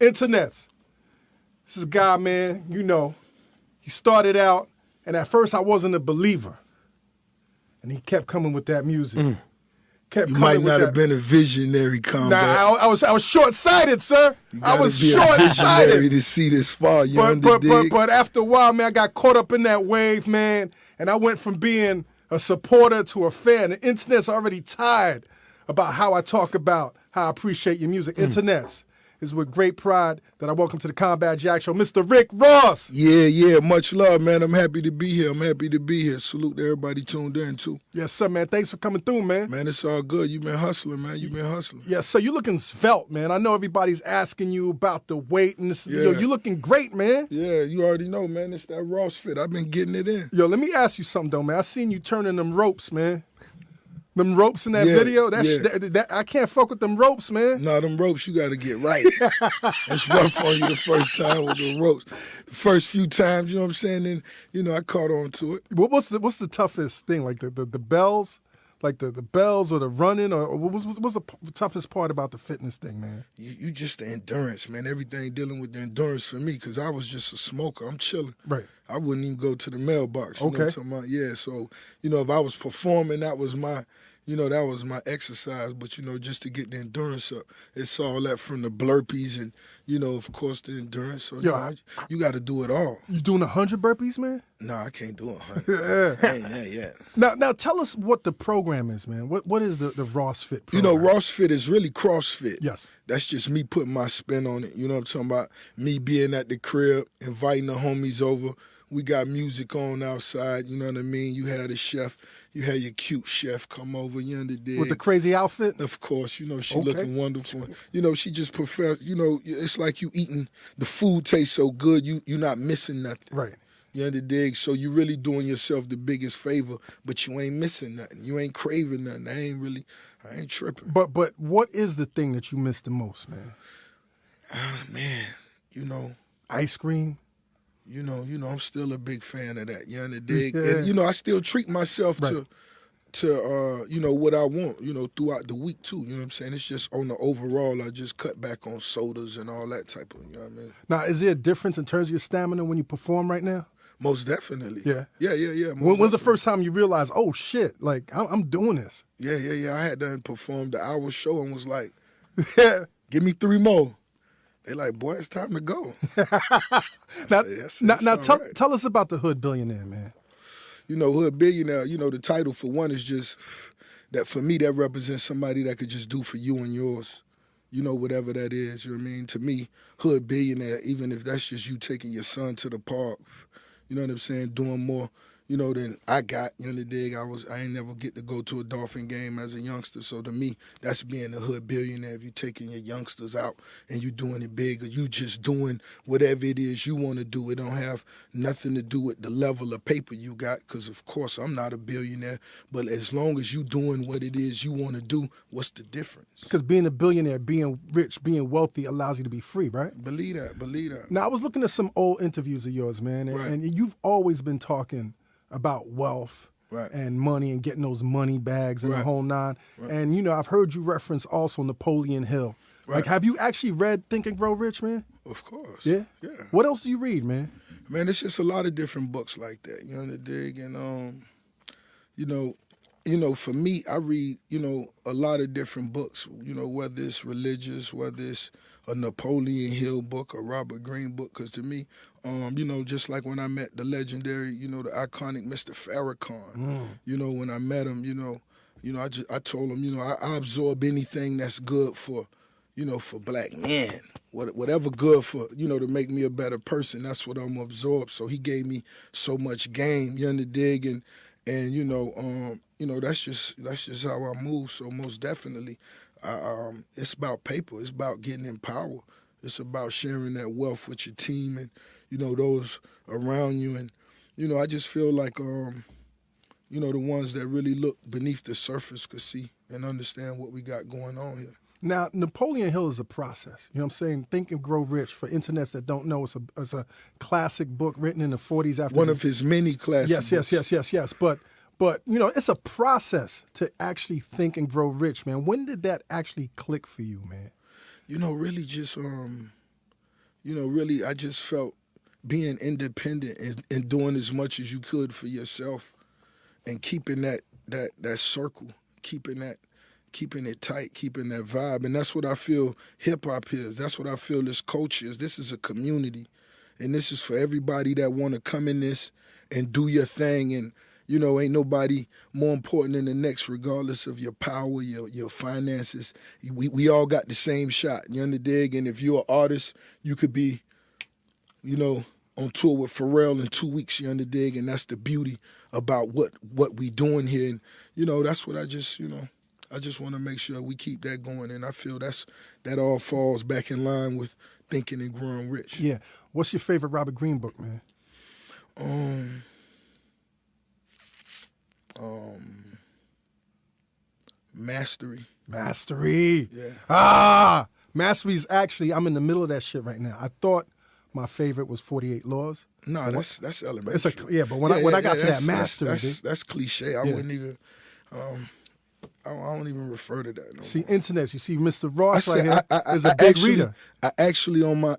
Internets. This is a guy, man, you know, he started out, and at first I wasn't a believer. And he kept coming with that music. You might not have been a visionary, Combat. Nah, I was short-sighted, sir. I was short-sighted to see this far. But after a while, man, I got caught up in that wave, man, and I went from being a supporter to a fan. The internet's already tired about how I talk about how I appreciate your music. Internets. It's with great pride that I welcome to the Combat Jack Show, Mr. Rick Ross. Yeah, much love, man. I'm happy to be here. Salute to everybody tuned in, too. Yes, sir, man. Thanks for coming through, man. Man, it's all good. You've been hustling, man. Yes, sir. You're looking svelte, man. I know everybody's asking you about the weight, and this, you're looking great, man. Yeah, you already know, man. It's that Ross fit. I've been getting it in. Yo, let me ask you something, though, man. I seen you turning them ropes, man. Them ropes in that video, that I can't fuck with them ropes, man. No, them ropes you got to get right. It's rough on you the first time with the ropes. The first few times, you know what I'm saying? And, you know, I caught on to it. What's the toughest thing? Like the bells? Like the bells or the running? Or what's the toughest part about the fitness thing, man? You just the endurance, man. Everything dealing with the endurance for me, because I was just a smoker. I'm chilling. Right. I wouldn't even go to the mailbox. You know what I'm talking about? Yeah, so, you know, if I was performing, that was my exercise. But, you know, just to get the endurance up, it's all that from the burpees and, you know, of course, the endurance. So, you got to do it all. You doing 100 burpees, man? No, I can't do 100. I ain't there yet. Now tell us what the program is, man. What is the Ross Fit program? You know, Ross Fit is really CrossFit. Yes. That's just me putting my spin on it. You know what I'm talking about? Me being at the crib, inviting the homies over. We got music on outside, you know what I mean? You had a chef, you had your cute chef come over, you understand? With the crazy outfit? Of course, you know, she looking wonderful. You know, she just prefers, you know, it's like you eating, the food tastes so good, you're not missing nothing. Right. You understand? So you really doing yourself the biggest favor, but you ain't missing nothing. You ain't craving nothing. I ain't tripping. But what is the thing that you miss the most, man? Man, you know. Ice cream? You know, I'm still a big fan of that. You understand? And, you know, I still treat myself to you know, what I want, you know, throughout the week, too. You know what I'm saying? It's just on the overall, I just cut back on sodas and all that type of, you know what I mean? Now, is there a difference in terms of your stamina when you perform right now? Most definitely. Yeah. Yeah. When's the first time you realized, oh, shit, like, I'm doing this? Yeah. I had done performed the hour show and was like, give me 3 more. They like, boy, it's time to go. Now tell us about the Hood Billionaire, man. You know, Hood Billionaire, you know, the title for one is just that for me, that represents somebody that could just do for you and yours. You know, whatever that is, you know what I mean? To me, Hood Billionaire, even if that's just you taking your son to the park, you know what I'm saying, doing more, you know, than I got, you know the dig. I ain't never get to go to a Dolphin game as a youngster. So to me, that's being a Hood Billionaire. If you taking your youngsters out and you doing it big, or you just doing whatever it is you want to do, it don't have nothing to do with the level of paper you got. Because of course I'm not a billionaire, but as long as you doing what it is you want to do, what's the difference? Because being a billionaire, being rich, being wealthy allows you to be free, right? Believe that. Now I was looking at some old interviews of yours, man, and you've always been talking about wealth and money and getting those money bags and the whole nine. And, you know, I've heard you reference also Napoleon Hill. Like, have you actually read Think and Grow Rich, man? Of course. Yeah? What else do you read, man? Man, it's just a lot of different books like that, you know the dig? And, you know, for me, I read, you know, a lot of different books, you know, whether it's religious, whether it's a Napoleon Hill book, a Robert Greene book, because to me, you know, just like when I met the legendary, you know, the iconic Mr. Farrakhan, you know, when I met him, you know, I told him, you know, I absorb anything that's good for, you know, for black men, whatever good for, you know, to make me a better person, that's what I'm absorbed. So he gave me so much game, you underdig, and you know, that's just how I move. So most definitely, it's about paper. It's about getting in power. It's about sharing that wealth with your team and, you know, those around you. And, you know, I just feel like, you know, the ones that really look beneath the surface could see and understand what we got going on here. Now, Napoleon Hill is a process. You know what I'm saying? Think and Grow Rich. For internets that don't know, it's a classic book written in the 40s. After one of his many classic books. Yes. But, you know, it's a process to actually think and grow rich, man. When did that actually click for you, man? You know, really just, really I just felt being independent and doing as much as you could for yourself and keeping that circle, keeping it tight, keeping that vibe. And that's what I feel hip-hop is. That's what I feel this culture is. This is a community. And this is for everybody that want to come in this and do your thing. And, ain't nobody more important than the next, regardless of your power, your finances. We all got the same shot, you understand? And if you're an artist, you could be, on tour with Pharrell in 2 weeks, you understand? And that's the beauty about what we doing here. And, that's what I just want to make sure we keep that going. And I feel that all falls back in line with Thinking and Growing Rich. Yeah. What's your favorite Robert Greene book, man? Mastery. Yeah. Mastery's actually, I'm in the middle of that shit right now. I thought my favorite was 48 Laws. No, that's elementary. But when I got to that Mastery, that's cliche. I wouldn't even. I don't even refer to that. No see, more. Internet. You see, Mr. Ross I right here is a big reader. I actually on my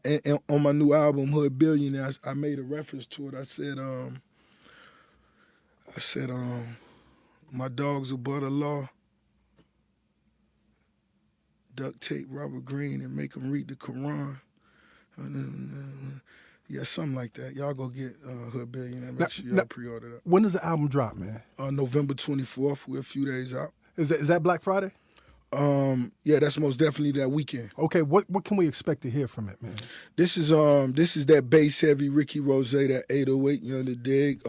new album Hood Billionaire, I made a reference to it. I said, my dogs above the law. Duct tape Robert Greene and make them read the Quran. Yeah, something like that. Y'all go get Hood Billionaire. Make sure y'all pre-order that. When does the album drop, man? November 24th. We're a few days out. Is that Black Friday? Yeah, that's most definitely that weekend. Okay, what can we expect to hear from it, man? This is that bass heavy Ricky Rozay, that 808, you under dig.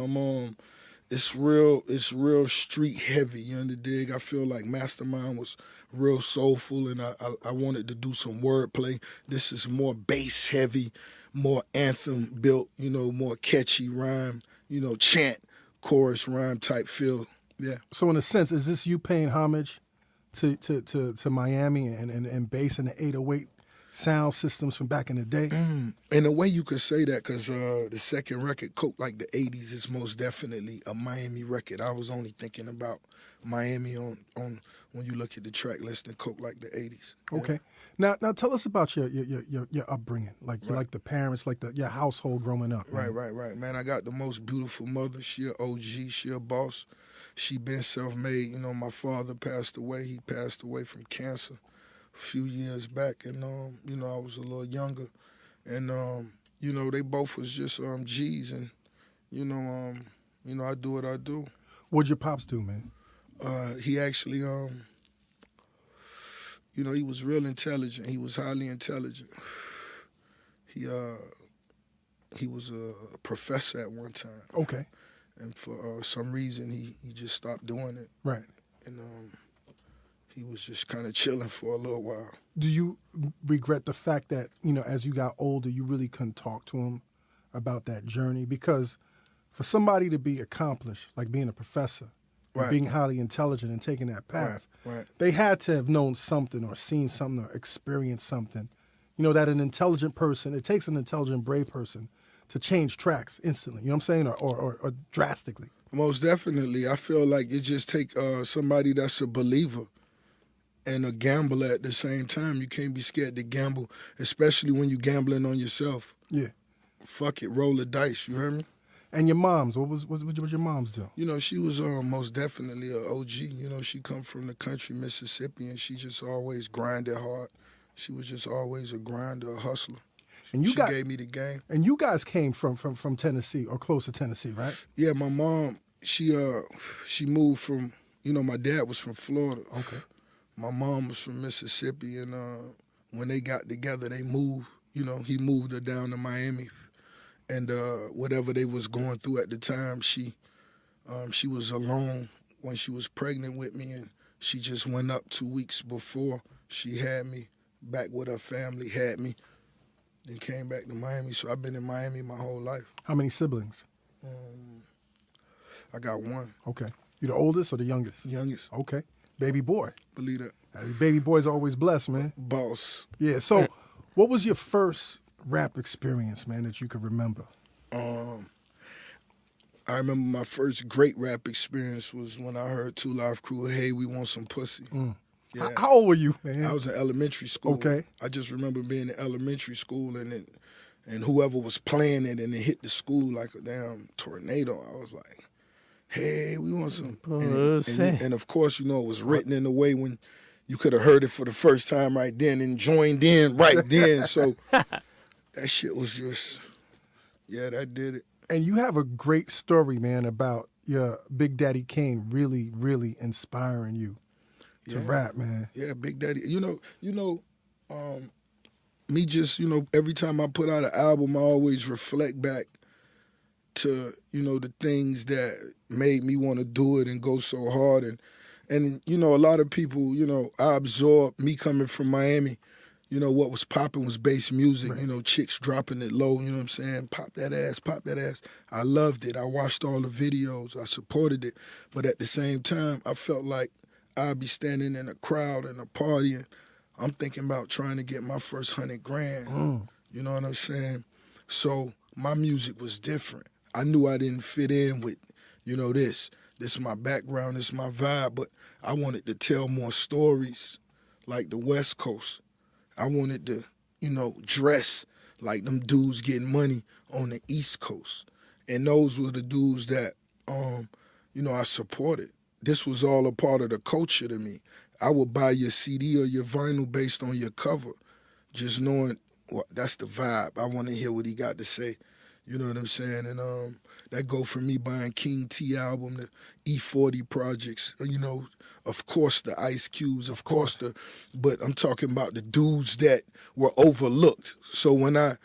It's real street heavy, you under dig. I feel like Mastermind was real soulful, and I wanted to do some wordplay. This is more bass heavy, more anthem built, more catchy rhyme, chant, chorus, rhyme type feel. Yeah. So in a sense, is this you paying homage to Miami and bass and the 808 sound systems from back in the day? In a way you could say that, because the second record, Coke Like the 80s, is most definitely a Miami record. I was only thinking about Miami on when you look at the track list and Coke Like the 80s. Yeah. Okay. Now tell us about your upbringing, like the parents, your household growing up. Man. Right. Man, I got the most beautiful mother. She a OG, she a boss. She been self-made. My father passed away. He passed away from cancer a few years back, and I was a little younger, and they both was just G's, and I do what I do. What'd your pops do, man? He actually he was real intelligent. He was highly intelligent. He was a professor at one time. Okay. And for some reason, he just stopped doing it. Right. And he was just kind of chilling for a little while. Do you regret the fact that, as you got older, you really couldn't talk to him about that journey? Because for somebody to be accomplished, like being a professor, and being highly intelligent and taking that path, they had to have known something or seen something or experienced something. That an intelligent person, it takes an intelligent, brave person to change tracks instantly, you know what I'm saying, or drastically. Most definitely. I feel like it just takes somebody that's a believer and a gambler at the same time. You can't be scared to gamble, especially when you're gambling on yourself. Yeah. Fuck it, roll the dice, you heard me? And your moms, what your moms do? She was most definitely an OG. She come from the country, Mississippi, and she just always grinded hard. She was just always a grinder, a hustler. And she gave me the game. And you guys came from Tennessee or close to Tennessee, right? Yeah, my mom, she moved from, my dad was from Florida. Okay. My mom was from Mississippi, and when they got together, they moved. He moved her down to Miami, and whatever they was going through at the time, she was alone when she was pregnant with me, and she just went up 2 weeks before she had me back with her family, had me. Then came back to Miami, so I've been in Miami my whole life. How many siblings? I got one. Okay. You the oldest or the youngest? Youngest. Okay. Baby boy. Believe that. Baby boys always blessed, man. Boss. Yeah, so what was your first rap experience, man, that you could remember? I remember my first great rap experience was when I heard 2 Live Crew, Hey, We Want Some Pussy. Yeah. How old were you, man? I was in elementary school. Okay. I just remember being in elementary school, and and whoever was playing it and it hit the school like a damn tornado. I was like, hey, we want some. And of course, you know, it was written in a way when you could have heard it for the first time right then and joined in right then. So that shit was just, yeah, that did it. And you have a great story, man, about your Big Daddy Kane really, really inspiring you to rap, man. Yeah, Big Daddy. Me just, you know, every time I put out an album, I always reflect back to, you know, the things that made me want to do it and go so hard. And you know, a lot of people, you know, I absorbed, me coming from Miami, you know, what was popping was bass music, right. You know, chicks dropping it low, you know what I'm saying? Pop that ass, pop that ass. I loved it. I watched all the videos. I supported it. But at the same time, I felt like I'd be standing in a crowd and a party and I'm thinking about trying to get my first $100,000. You know what I'm saying? So my music was different. I knew I didn't fit in with, you know, this. This is my background, this is my vibe, but I wanted to tell more stories like the West Coast. I wanted to, you know, dress like them dudes getting money on the East Coast. And those were the dudes that, you know, I supported. This was all a part of the culture to me. I would buy your CD or your vinyl based on your cover, just knowing that's the vibe. I want to hear what he got to say. You know what I'm saying? And that go from me buying King T album, the E40 projects, you know, of course the Ice Cubes, of course but I'm talking about the dudes that were overlooked. So when I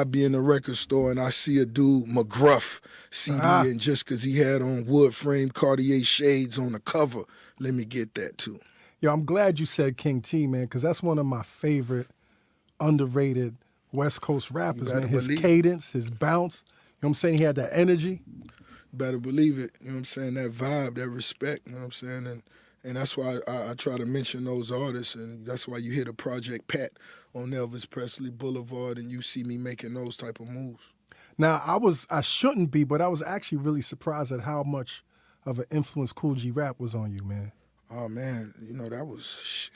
be in a record store and I see a dude, McGruff CD, and just because he had on wood frame Cartier shades on the cover, let me get that too. Yo, I'm glad you said King T, man, because that's one of my favorite underrated West Coast rappers, man. His cadence, his bounce, you know what I'm saying? He had that energy. Better believe it, you know what I'm saying? That vibe, that respect, you know what I'm saying? And that's why I try to mention those artists, and that's why you hear the Project Pat on Elvis Presley Boulevard, and you see me making those type of moves. Now, I shouldn't be, but I was actually really surprised at how much of an influence Cool G Rap was on you, man. Oh, man, you know, that was...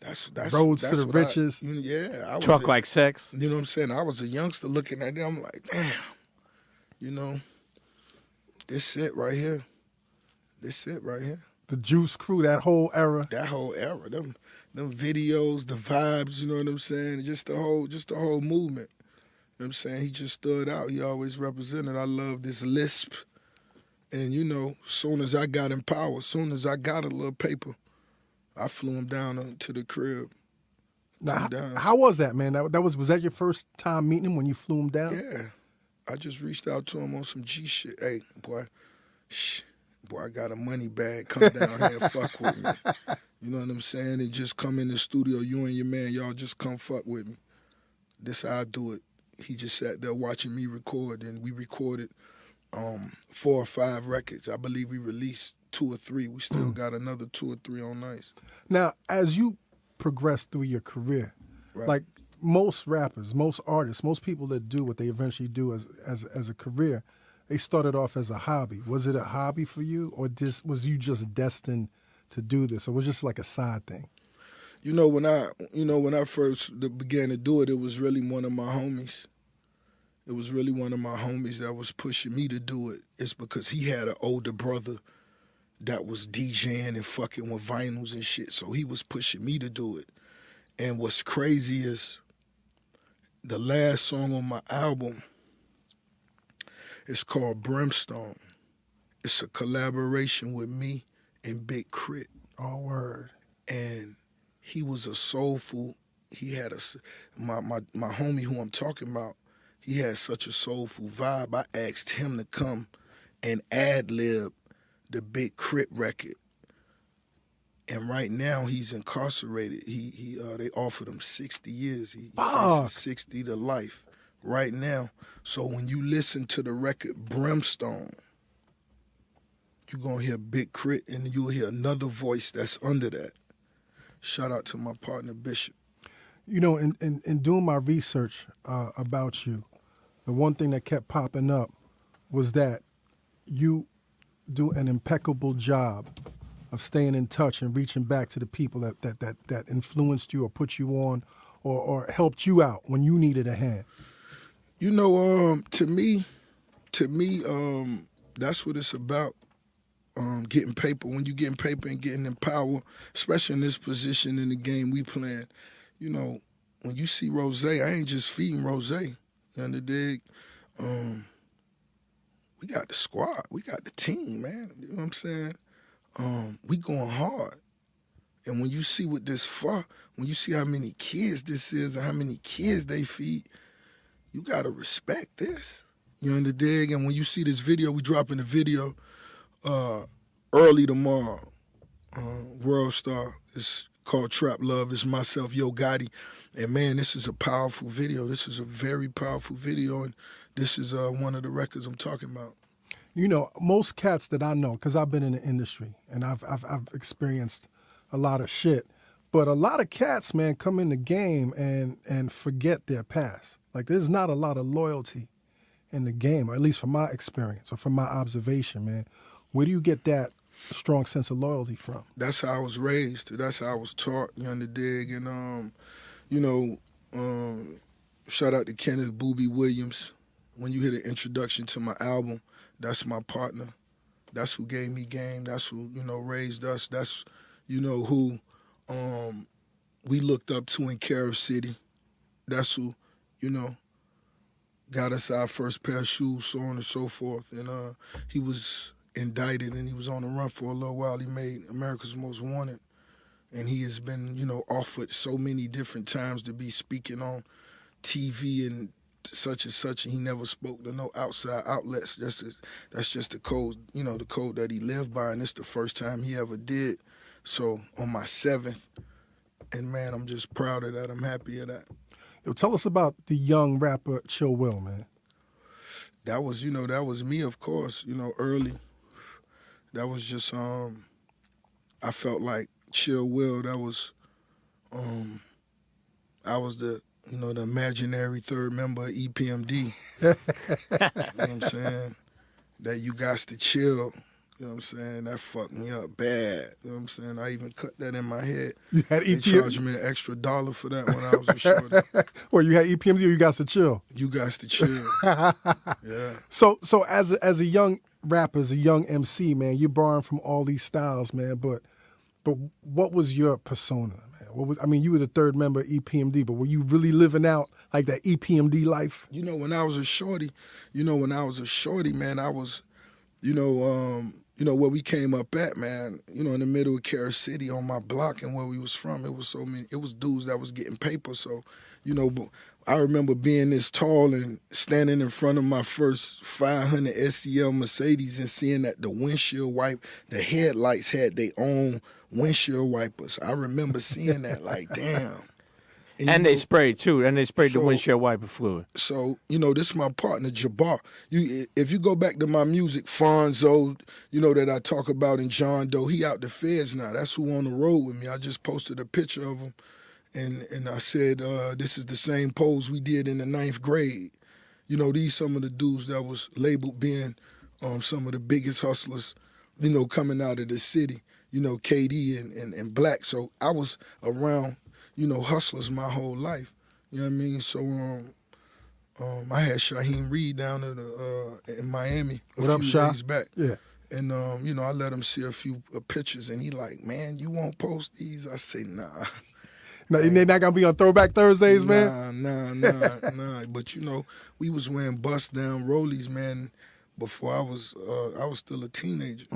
That's Roads to the Riches. I Truck Like Sex. You know what I'm saying? I was a youngster looking at it. I'm like, damn, you know, this it right here. This it right here. The Juice Crew, that whole era. That whole era. Them videos, the vibes, you know what I'm saying? Just the whole movement. You know what I'm saying? He just stood out. He always represented. I love this lisp. And, you know, soon as I got in power, soon as I got a little paper, I flew him down to the crib. Now, how was that, man? Was that your first time meeting him when you flew him down? Yeah. I just reached out to him on some G shit. Hey, boy, I got a money bag. Come down here and fuck with me. You know what I'm saying? And just come in the studio, you and your man, y'all just come fuck with me. This how I do it. He just sat there watching me record, and we recorded 4 or 5 records. I believe we released 2 or 3. We still got another 2 or 3 on ice. Now, as you progress through your career, right. Like most rappers, most artists, most people that do what they eventually do as a career, they started off as a hobby. Was it a hobby for you, or was you just destined to do this, or was it just like a side thing? You know, when I first began to do it, it was really one of my homies. It was really one of my homies that was pushing me to do it. It's because he had an older brother that was DJing and fucking with vinyls and shit, so he was pushing me to do it. And what's crazy is the last song on my album is called Brimstone. It's a collaboration with me and Big Crit. Oh, word. And he was a soulful, he had my homie who I'm talking about, he had such a soulful vibe. I asked him to come and ad-lib the Big Crit record. And right now he's incarcerated. They offered him 60 years. He faces 60 to life right now. So when you listen to the record Brimstone, you're going to hear Big Crit and you'll hear another voice that's under that. Shout out to my partner Bishop. You know, in doing my research about you, the one thing that kept popping up was that you do an impeccable job of staying in touch and reaching back to the people that influenced you or put you on or helped you out when you needed a hand? You know, to me, that's what it's about. Getting paper. When you getting paper and getting in power, especially in this position in the game we playing, you know, when you see Rozay, I ain't just feeding Rozay. You underdig? We got the squad. We got the team, man. You know what I'm saying? We going hard. And when you see what this for, when you see how many kids this is and how many kids they feed, you got to respect this. You underdig? And when you see this video, we dropping the video early tomorrow. World Star. It's called Trap Love. It's myself, Yo Gotti. And man, this is a powerful video. This is a very powerful video. And this is one of the records I'm talking about. You know, most cats that I know, because I've been in the industry and I've experienced a lot of shit, but a lot of cats, man, come in the game and forget their past. Like, there's not a lot of loyalty in the game, or at least from my experience or from my observation, man. Where do you get that strong sense of loyalty from? That's how I was raised. That's how I was taught, you underdig? And, you know, shout out to Kenneth Boobie Williams. When you hear the introduction to my album, that's my partner. That's who gave me game. That's who, you know, raised us. That's, you know, who we looked up to in Carib City. That's who, you know, got us our first pair of shoes, so on and so forth. And he was indicted and he was on the run for a little while. He made America's Most Wanted. And he has been, you know, offered so many different times to be speaking on TV and such and such, and he never spoke to no outside outlets. That's just the code, you know, the code that he lived by, and it's the first time he ever did. So on my 7th, and man, I'm just proud of that. I'm happy of that. Yo, tell us about the young rapper Chill Will, man. That was, you know, that was me, of course, you know, early. That was just, I felt like Chill Will, that was, I was the, you know, the imaginary third member of EPMD. You know what I'm saying? That you got to chill. You know what I'm saying? That fucked me up bad. You know what I'm saying? I even cut that in my head. You had They charged me an extra $1 for that when I was a shorty. Well, you had EPMD or you got to chill? You got to chill. Yeah. So as a young rapper, as a young MC, man, you're borrowing from all these styles, man, but what was your persona, man? I mean, you were the third member of EPMD, but were you really living out like that EPMD life? You know, when I was a shorty, man, I was, you know, where we came up at, man, you know, in the middle of Carib City on my block and where we was from, it was dudes that was getting paper. So, you know, I remember being this tall and standing in front of my first 500 SEL Mercedes and seeing that the windshield wipe, the headlights had their own windshield wipers. I remember seeing that like, damn. And they sprayed too, and they sprayed the windshield wiper fluid. So, you know, this is my partner, Jabbar. If you go back to my music, Fonzo, you know, that I talk about in John Doe, he out the feds now. That's who on the road with me. I just posted a picture of him, and I said, this is the same pose we did in the 9th grade. You know, these some of the dudes that was labeled being some of the biggest hustlers, you know, coming out of the city. You know, KD and Black. So I was around, you know, hustlers my whole life. You know what I mean? So I had Shaheem Reed down at in Miami a few days back. Yeah. And, you know, I let him see a few pictures, and he like, man, you won't post these? I say, nah. No, they're not going to be on Throwback Thursdays, man? Nah. But, you know, we was wearing bust-down rollies, man, before I was still a teenager.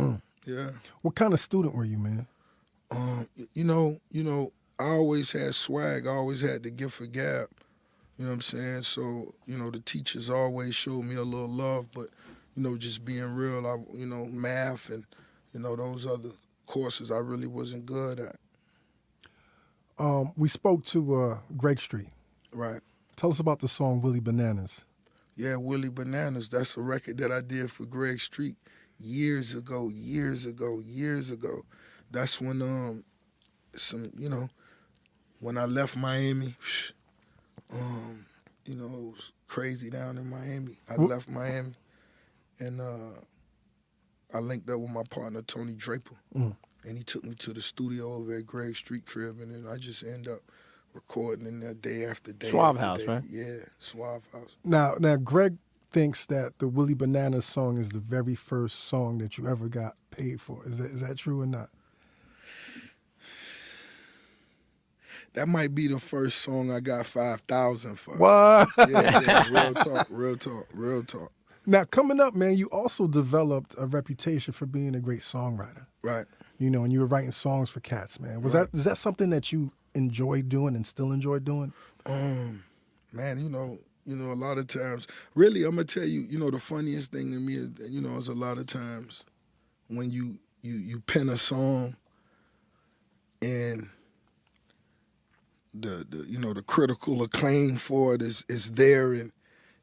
Yeah. What kind of student were you, man? You know, I always had swag. I always had the gift for gab. You know what I'm saying? So, you know, the teachers always showed me a little love, but, you know, just being real, you know, math and, you know, those other courses I really wasn't good at. We spoke to Greg Street. Right. Tell us about the song Willie Bananas. Yeah, Willie Bananas. That's a record that I did for Greg Street years ago. That's when you know, when I left Miami, you know, it was crazy down in Miami. I left Miami, and I linked up with my partner Tony Draper, and he took me to the studio over at Greg Street crib, and then I just ended up recording in there day after day. Suave after House, day. right? Yeah, Suave House. Now, Greg thinks that the Willie Bananas song is the very first song that you ever got paid for. Is that true or not? That might be the first song I got 5,000 for. What? Yeah, real talk. Now, coming up, man, you also developed a reputation for being a great songwriter. Right. You know, and you were writing songs for cats, man. Is that something that you enjoy doing and still enjoy doing? Man, you know, a lot of times, really, I'm gonna tell you, the funniest thing to me is, is a lot of times when you pen a song and the critical acclaim for it is there, and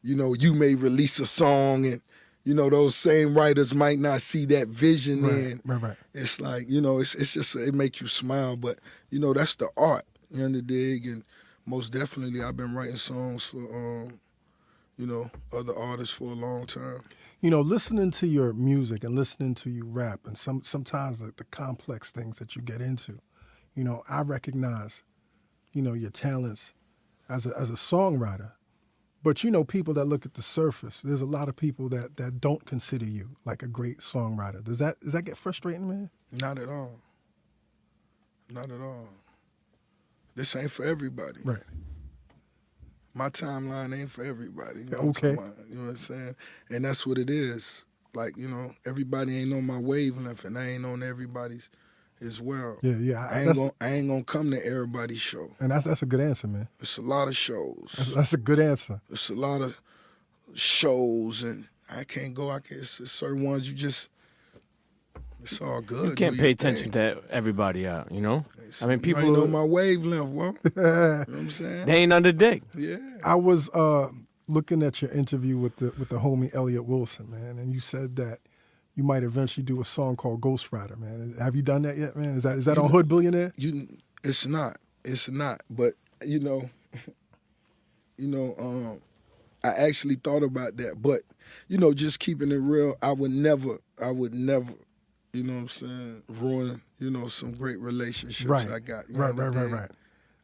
you may release a song and those same writers might not see that vision. Right. It's like, it's just, it makes you smile, but that's the art, you know, the dig. And most definitely I've been writing songs for other artists for a long time. Listening to your music and listening to you rap, and sometimes the complex things that you get into, I recognize your talents as a songwriter. But people that look at the surface, there's a lot of people that don't consider you like a great songwriter. Does that get frustrating, man? Not at all. Not at all. This ain't for everybody. Right. My timeline ain't for everybody. Okay. You know what I'm saying? And that's what it is. Like, everybody ain't on my wavelength, and I ain't on everybody's as well. Yeah. I ain't gonna come to everybody's show. And that's a good answer, man. It's a lot of shows. That's a good answer. It's a lot of shows, and I can't go. It's certain ones it's all good. You can't pay attention to everybody out, I mean, people ain't on my wavelength, well. You know what I'm saying? They ain't on the dick. Yeah. I was looking at your interview with the homie Elliott Wilson, man, and you said that you might eventually do a song called Ghostwriter, man. Have you done that yet, man? Is that on Hood Billionaire? It's not. But I actually thought about that. But just keeping it real, I would never, you know what I'm saying, ruin, some great relationships I got. Right.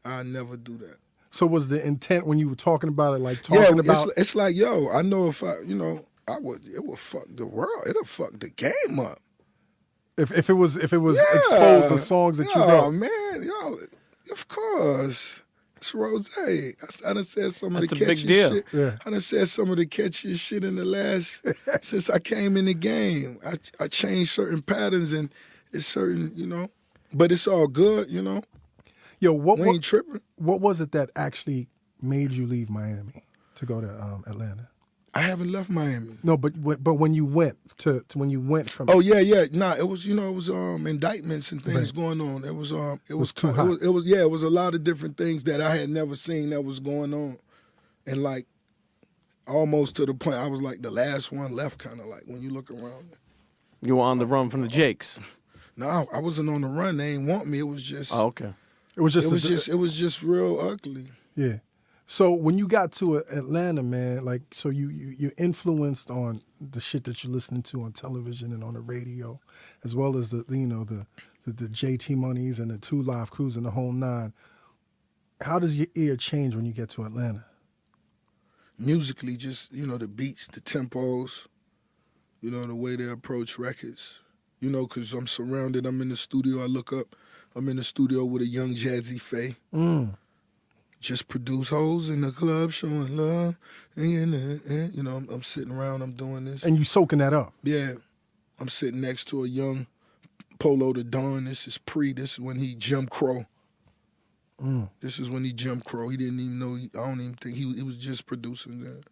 I never do that. So was the intent when you were talking about it, like talking about? It's like, I know if it would fuck the world. It'll fuck the game up. If it was exposed to songs that you wrote. Oh man, y'all, of course. It's Rozay. I done said some of the catchiest shit. Yeah. I done said some of the catchiest shit in the last since I came in the game. I changed certain patterns, and it's certain, but it's all good, Yo, we ain't tripping. What was it that actually made you leave Miami to go to Atlanta? I haven't left Miami. No, but when you went to when you went from Oh yeah. Nah, it was indictments and things going on. It was too hot. It was a lot of different things that I had never seen that was going on, and like almost to the point I was like the last one left, kind of like when you look around. You were on the run from the Jakes. No, I wasn't on the run. They ain't want me. It was just. Oh, okay. It was just real ugly. Yeah. So when you got to Atlanta, man, like, so you influenced on the shit that you're listening to on television and on the radio, as well as the JT Monies and the 2 Live Crews and the whole nine. How does your ear change when you get to Atlanta? Musically, just, the beats, the tempos, the way they approach records, because I'm surrounded, I'm in the studio, I look up, I'm in the studio with a young Jazzy Faye. Just produce hoes in the club, showing love. And, I'm sitting around, I'm doing this. And you soaking that up? Yeah. I'm sitting next to a young Polo the Dawn. This is when he Jim Crow. This is when he Jim Crow. He didn't even know, I don't even think, he was just producing that.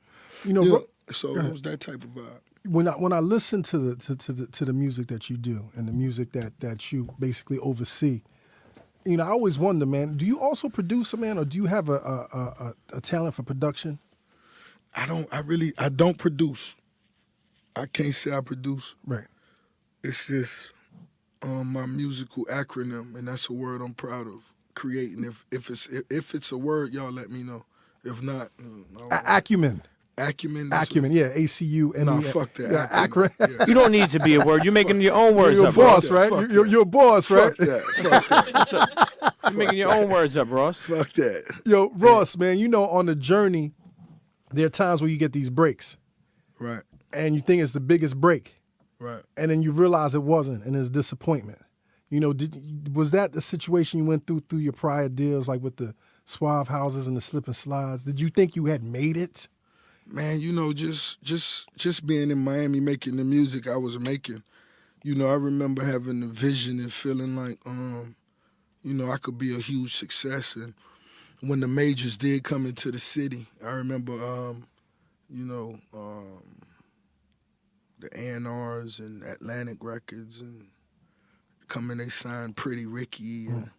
So it was that type of vibe. When I listen to the music that you do and the music that you basically oversee, I always wonder, man, do you also produce, man, or do you have a talent for production? I don't produce. I can't say I produce. Right. It's just my musical acronym, and that's a word I'm proud of creating. If it's a word, y'all let me know. If not, acumen. Acumen. Yeah, ACUMEN. Nah, fuck that. Yeah, yeah. You don't need to be a word. You're making your own words You're a up. boss, right? You're a boss, right? Fuck that. You're making your own words up, Ross. Fuck that. Yo, Ross, man, you know, on the journey, there are times where you get these breaks. Right. And you think it's the biggest break. Right. And then you realize it wasn't, and there's disappointment. You know, was that the situation you went through your prior deals, like with the Suave houses and the slip and slides? Did you think you had made it? Man, you know, just being in Miami making the music I was making, you know, I remember having the vision and feeling like, you know, I could be a huge success. And when the majors did come into the city, I remember, you know, the A&Rs and Atlantic Records and coming, they signed Pretty Ricky. And,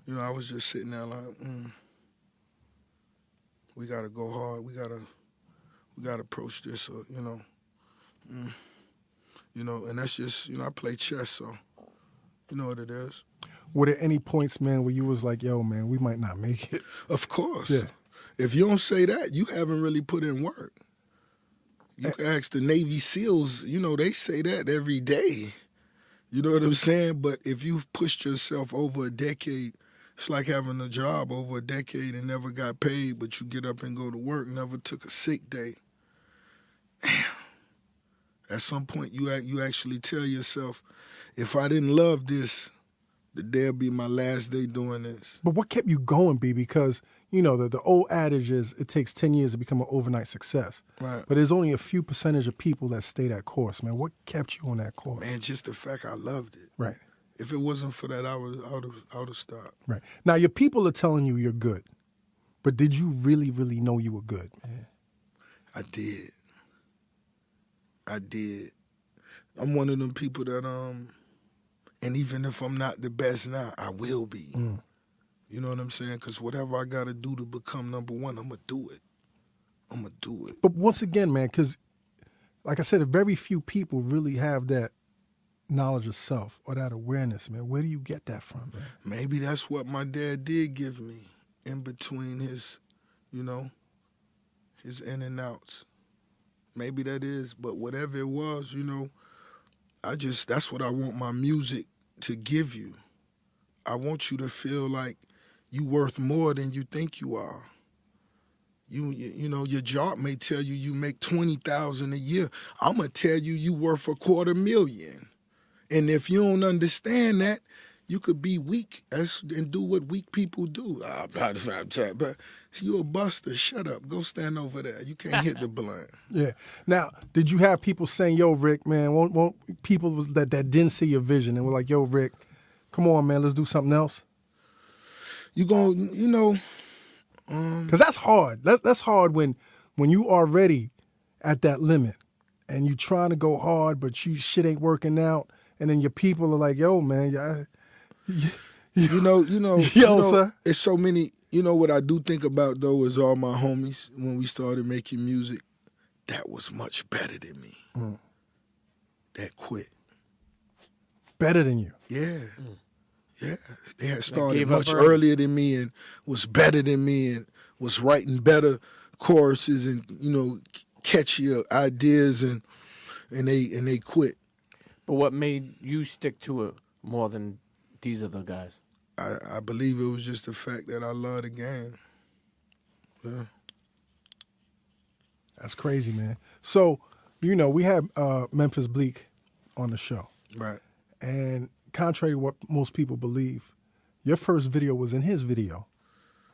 you know, I was just sitting there like, we got to go hard. We got to approach this, you know. You know, and that's just, you know, I play chess, so you know what it is. Were there any points, man, where you was like, yo, man, we might not make it? Of course. Yeah. If you don't say that, you haven't really put in work. You can ask the Navy SEALs, you know, they say that every day. You know what I'm saying? But if you've pushed yourself over a decade, it's like having a job over a decade and never got paid, but you get up and go to work, never took a sick day. Damn. At some point, you actually tell yourself, if I didn't love this, the day'll be my last day doing this. But what kept you going, B? Because, you know, the old adage is it takes 10 years to become an overnight success. Right. But there's only a few percentage of people that stay that course, man. What kept you on that course? Man, just the fact I loved it. Right. If it wasn't for that, I would have stopped. Right. Now, your people are telling you you're good. But did you really, really know you were good, man? I did. I'm one of them people that, and even if I'm not the best now, I will be. You know what I'm saying? Because whatever I got to do to become number one, I'm going to do it. But once again, man, because, like I said, very few people really have that knowledge of self or that awareness, man. Where do you get that from, man? Maybe that's what my dad did give me in between his, you know, his in and outs. Maybe that is, but whatever it was, you know, that's what I want my music to give you. I want you to feel like you worth more than you think you are. You know, your job may tell you make $20,000 a year. I'm going to tell you worth $250,000. And if you don't understand that, you could be weak and do what weak people do. But you're a buster. Shut up. Go stand over there. You can't hit the blunt. Yeah. Now, did you have people saying, yo, Rick, man, won't people that didn't see your vision and were like, yo, Rick, come on, man, let's do something else? You know. Because that's hard. That's hard when you already at that limit and you trying to go hard, but shit ain't working out. And then your people are like, yo, man, you know, sir. It's so many. You know what I do think about though is all my homies when we started making music, that was much better than me. That quit. Better than you. Yeah. Yeah. They had started much earlier than me and was better than me and was writing better choruses and, you know, catchier ideas and they quit. But what made you stick to it more than these other guys? I believe it was just the fact that I love the game. Yeah. That's crazy, man. So, you know, we had Memphis Bleak on the show. Right. And contrary to what most people believe, your first video was in his video,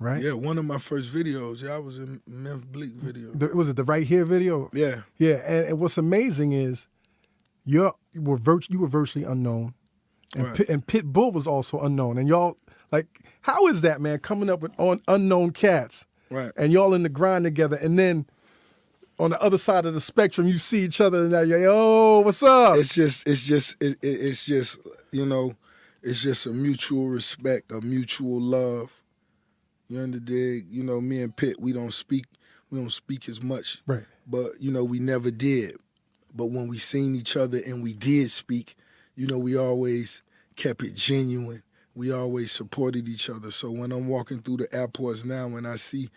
right? Yeah, one of my first videos. Yeah, I was in Memphis Bleak video. Was it the Right Here video? Yeah. Yeah, and what's amazing is you were virtually unknown, and Right. and Pitbull was also unknown. And y'all, like, how is that, man, coming up with unknown cats? Right. And y'all in the grind together, and then on the other side of the spectrum, you see each other, and you're, yo, what's up? It's just, you know, it's just a mutual respect, a mutual love. You understand? You know, me and Pitt, we don't speak as much. Right. But, you know, we never did. But when we seen each other and we did speak, you know, we always kept it genuine. We always supported each other. So when I'm walking through the airports now and I see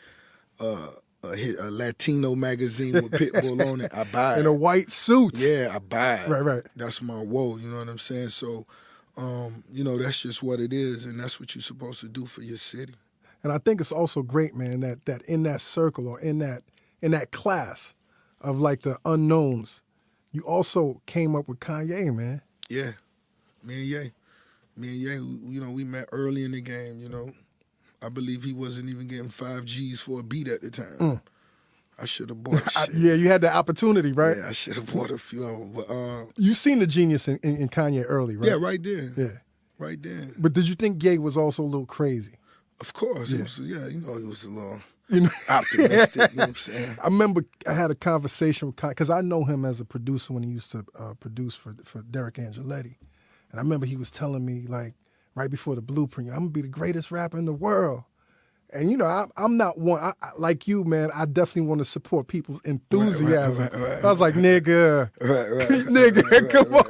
a Latino magazine with Pitbull on it, I buy it. In a white suit. Yeah, I buy it. Right. That's my woe, you know what I'm saying? So You know, that's just what it is, and that's what you're supposed to do for your city. And I think it's also great, man, that in that circle or in that class of like the unknowns, you also came up with Kanye, man. Yeah, me and Ye, you know, we met early in the game. You know, I believe he wasn't even getting 5 G's for a beat at the time. I should have bought shit. Yeah, you had the opportunity, right? Yeah, I should have bought a few of them. But You seen the genius in Kanye early, right? yeah, right there. Yeah. Right there. But did you think Ye was also a little crazy? Of course. Yeah. He was, you know, he was a little You know? optimistic, you know what I'm saying? I remember I had a conversation with Kanye, because I know him as a producer when he used to produce for Derek Angeletti. And I remember he was telling me, like, right before the blueprint, I'm going to be the greatest rapper in the world. And, you know, I'm not one, like you, man, I definitely want to support people's enthusiasm. Right. I was like, nigga, nigga, come on.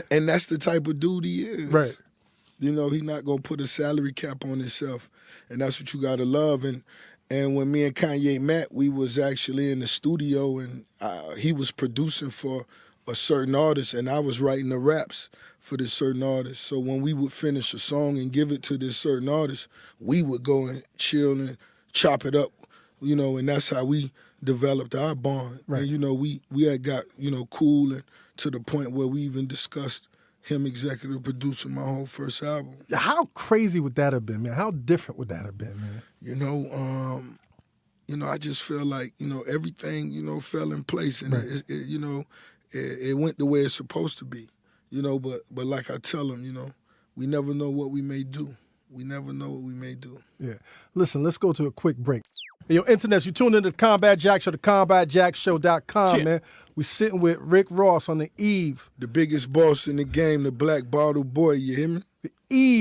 And that's the type of dude he is. Right. You know, he not going to put a salary cap on himself. And that's what you got to love. And when me and Kanye met, we was actually in the studio, and he was producing for a certain artist, and I was writing the raps for this certain artist. So when we would finish a song and give it to this certain artist, we would go and chill and chop it up, you know, and that's how we developed our bond. Right. And, you know, we had got, you know, cool and to the point where we even discussed him executive producing my whole first album. How crazy would that have been, man? How different would that have been, man? You know, I just feel like, you know, everything, you know, fell in place, and Right. you know, it went the way it's supposed to be. You know, but like I tell them, you know, we never know what we may do. We never know what we may do. Yeah. Listen, let's go to a quick break. Hey, yo, internets, you tuned into the Combat Jack Show, the CombatJackShow.com, Shit. man. We sitting with Rick Ross on the eve The biggest boss in the game, the Black Bottle Boy, you hear me?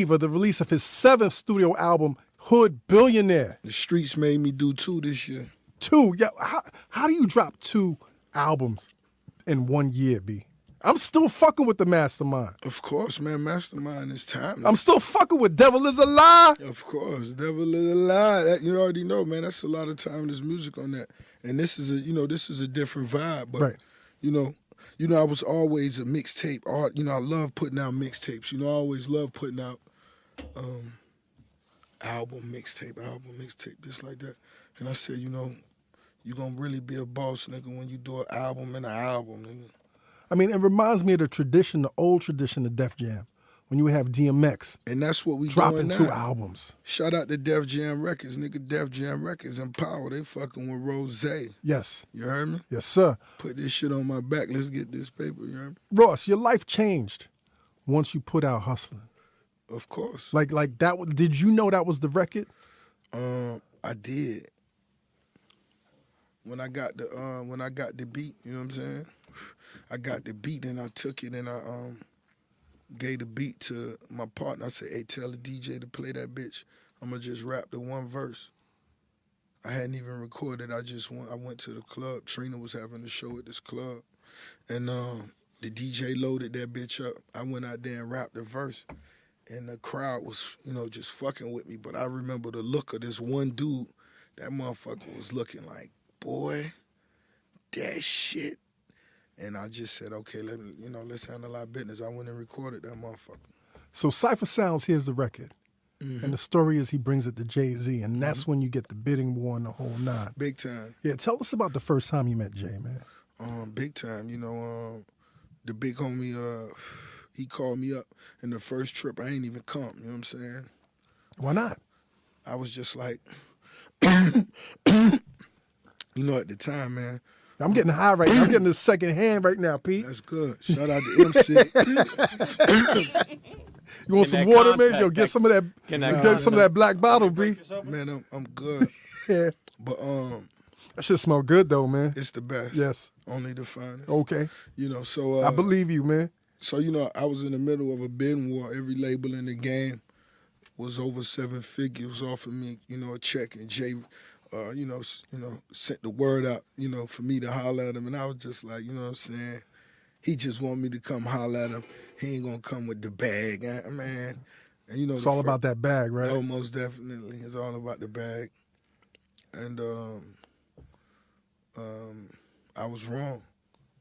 of the release of his 7th studio album, Hood Billionaire. The streets made me do 2 this year. 2. Yeah, how do you drop 2 albums in 1 year, B? I'm still fucking with the Mastermind. Of course, man, Mastermind is timeless. I'm still fucking with Devil Is a Lie. Of course, Devil Is a Lie. That, you already know, man. That's a lot of timeless music on that. And this is a different vibe. But Right. you know, I was always a mixtape art. You know, I love putting out mixtapes. You know, I always love putting out album, mixtape, just like that. And I said, you know, you're gonna really be a boss, nigga, when you do an album and an album, nigga. I mean, it reminds me of the old tradition of Def Jam, when you would have DMX And that's what we dropping doing 2 now. albums. Shout out to Def Jam Records, nigga. Def Jam Records and Power. They fucking with Rozay. Yes. You heard me? Yes, sir. Put this shit on my back. Let's get this paper. You heard me? Ross, your life changed once you put out Hustling. Of course. Like that. Did you know that was the record? I did. When I got the beat, you know what I'm saying? I got the beat and I took it and I gave the beat to my partner. I said, hey, tell the DJ to play that bitch. I'm gonna just rap the 1 verse. I hadn't even recorded. I went to the club. Trina was having a show at this club. And the DJ loaded that bitch up. I went out there and rapped the verse. And the crowd was, you know, just fucking with me. But I remember the look of this one dude. That motherfucker was looking like, boy, that shit. And I just said, okay, let's handle our business. I went and recorded that motherfucker. So Cypher Sounds, here's the record. Mm-hmm. And the story is he brings it to Jay-Z, and that's when you get the bidding war and the whole 9. Big time. Yeah, tell us about the first time you met Jay, man. Big time. You know, the big homie, he called me up. And the first trip, I ain't even come. You know what I'm saying? Why not? I was just like, you know, at the time, man. I'm getting high right now. I'm getting the second hand right now, Pete. That's good. Shout out to MC. You want some water, man? Yo, get some of that. Get some of that black bottle, B. Man, I'm good. Yeah. But That shit smell good though, man. it's the best. Yes. Only the finest. Okay. You know, so I believe you, man. So, you know, I was in the middle of a bidding war. Every label in the game was over 7 figures offering me, you know, a check. And Jay, sent the word out, you know, for me to holler at him. And I was just like, you know what I'm saying? He just want me to come holler at him. He ain't gonna come with the bag, man. And you know, It's all about that bag, right? Oh, most definitely. It's all about the bag. And I was wrong.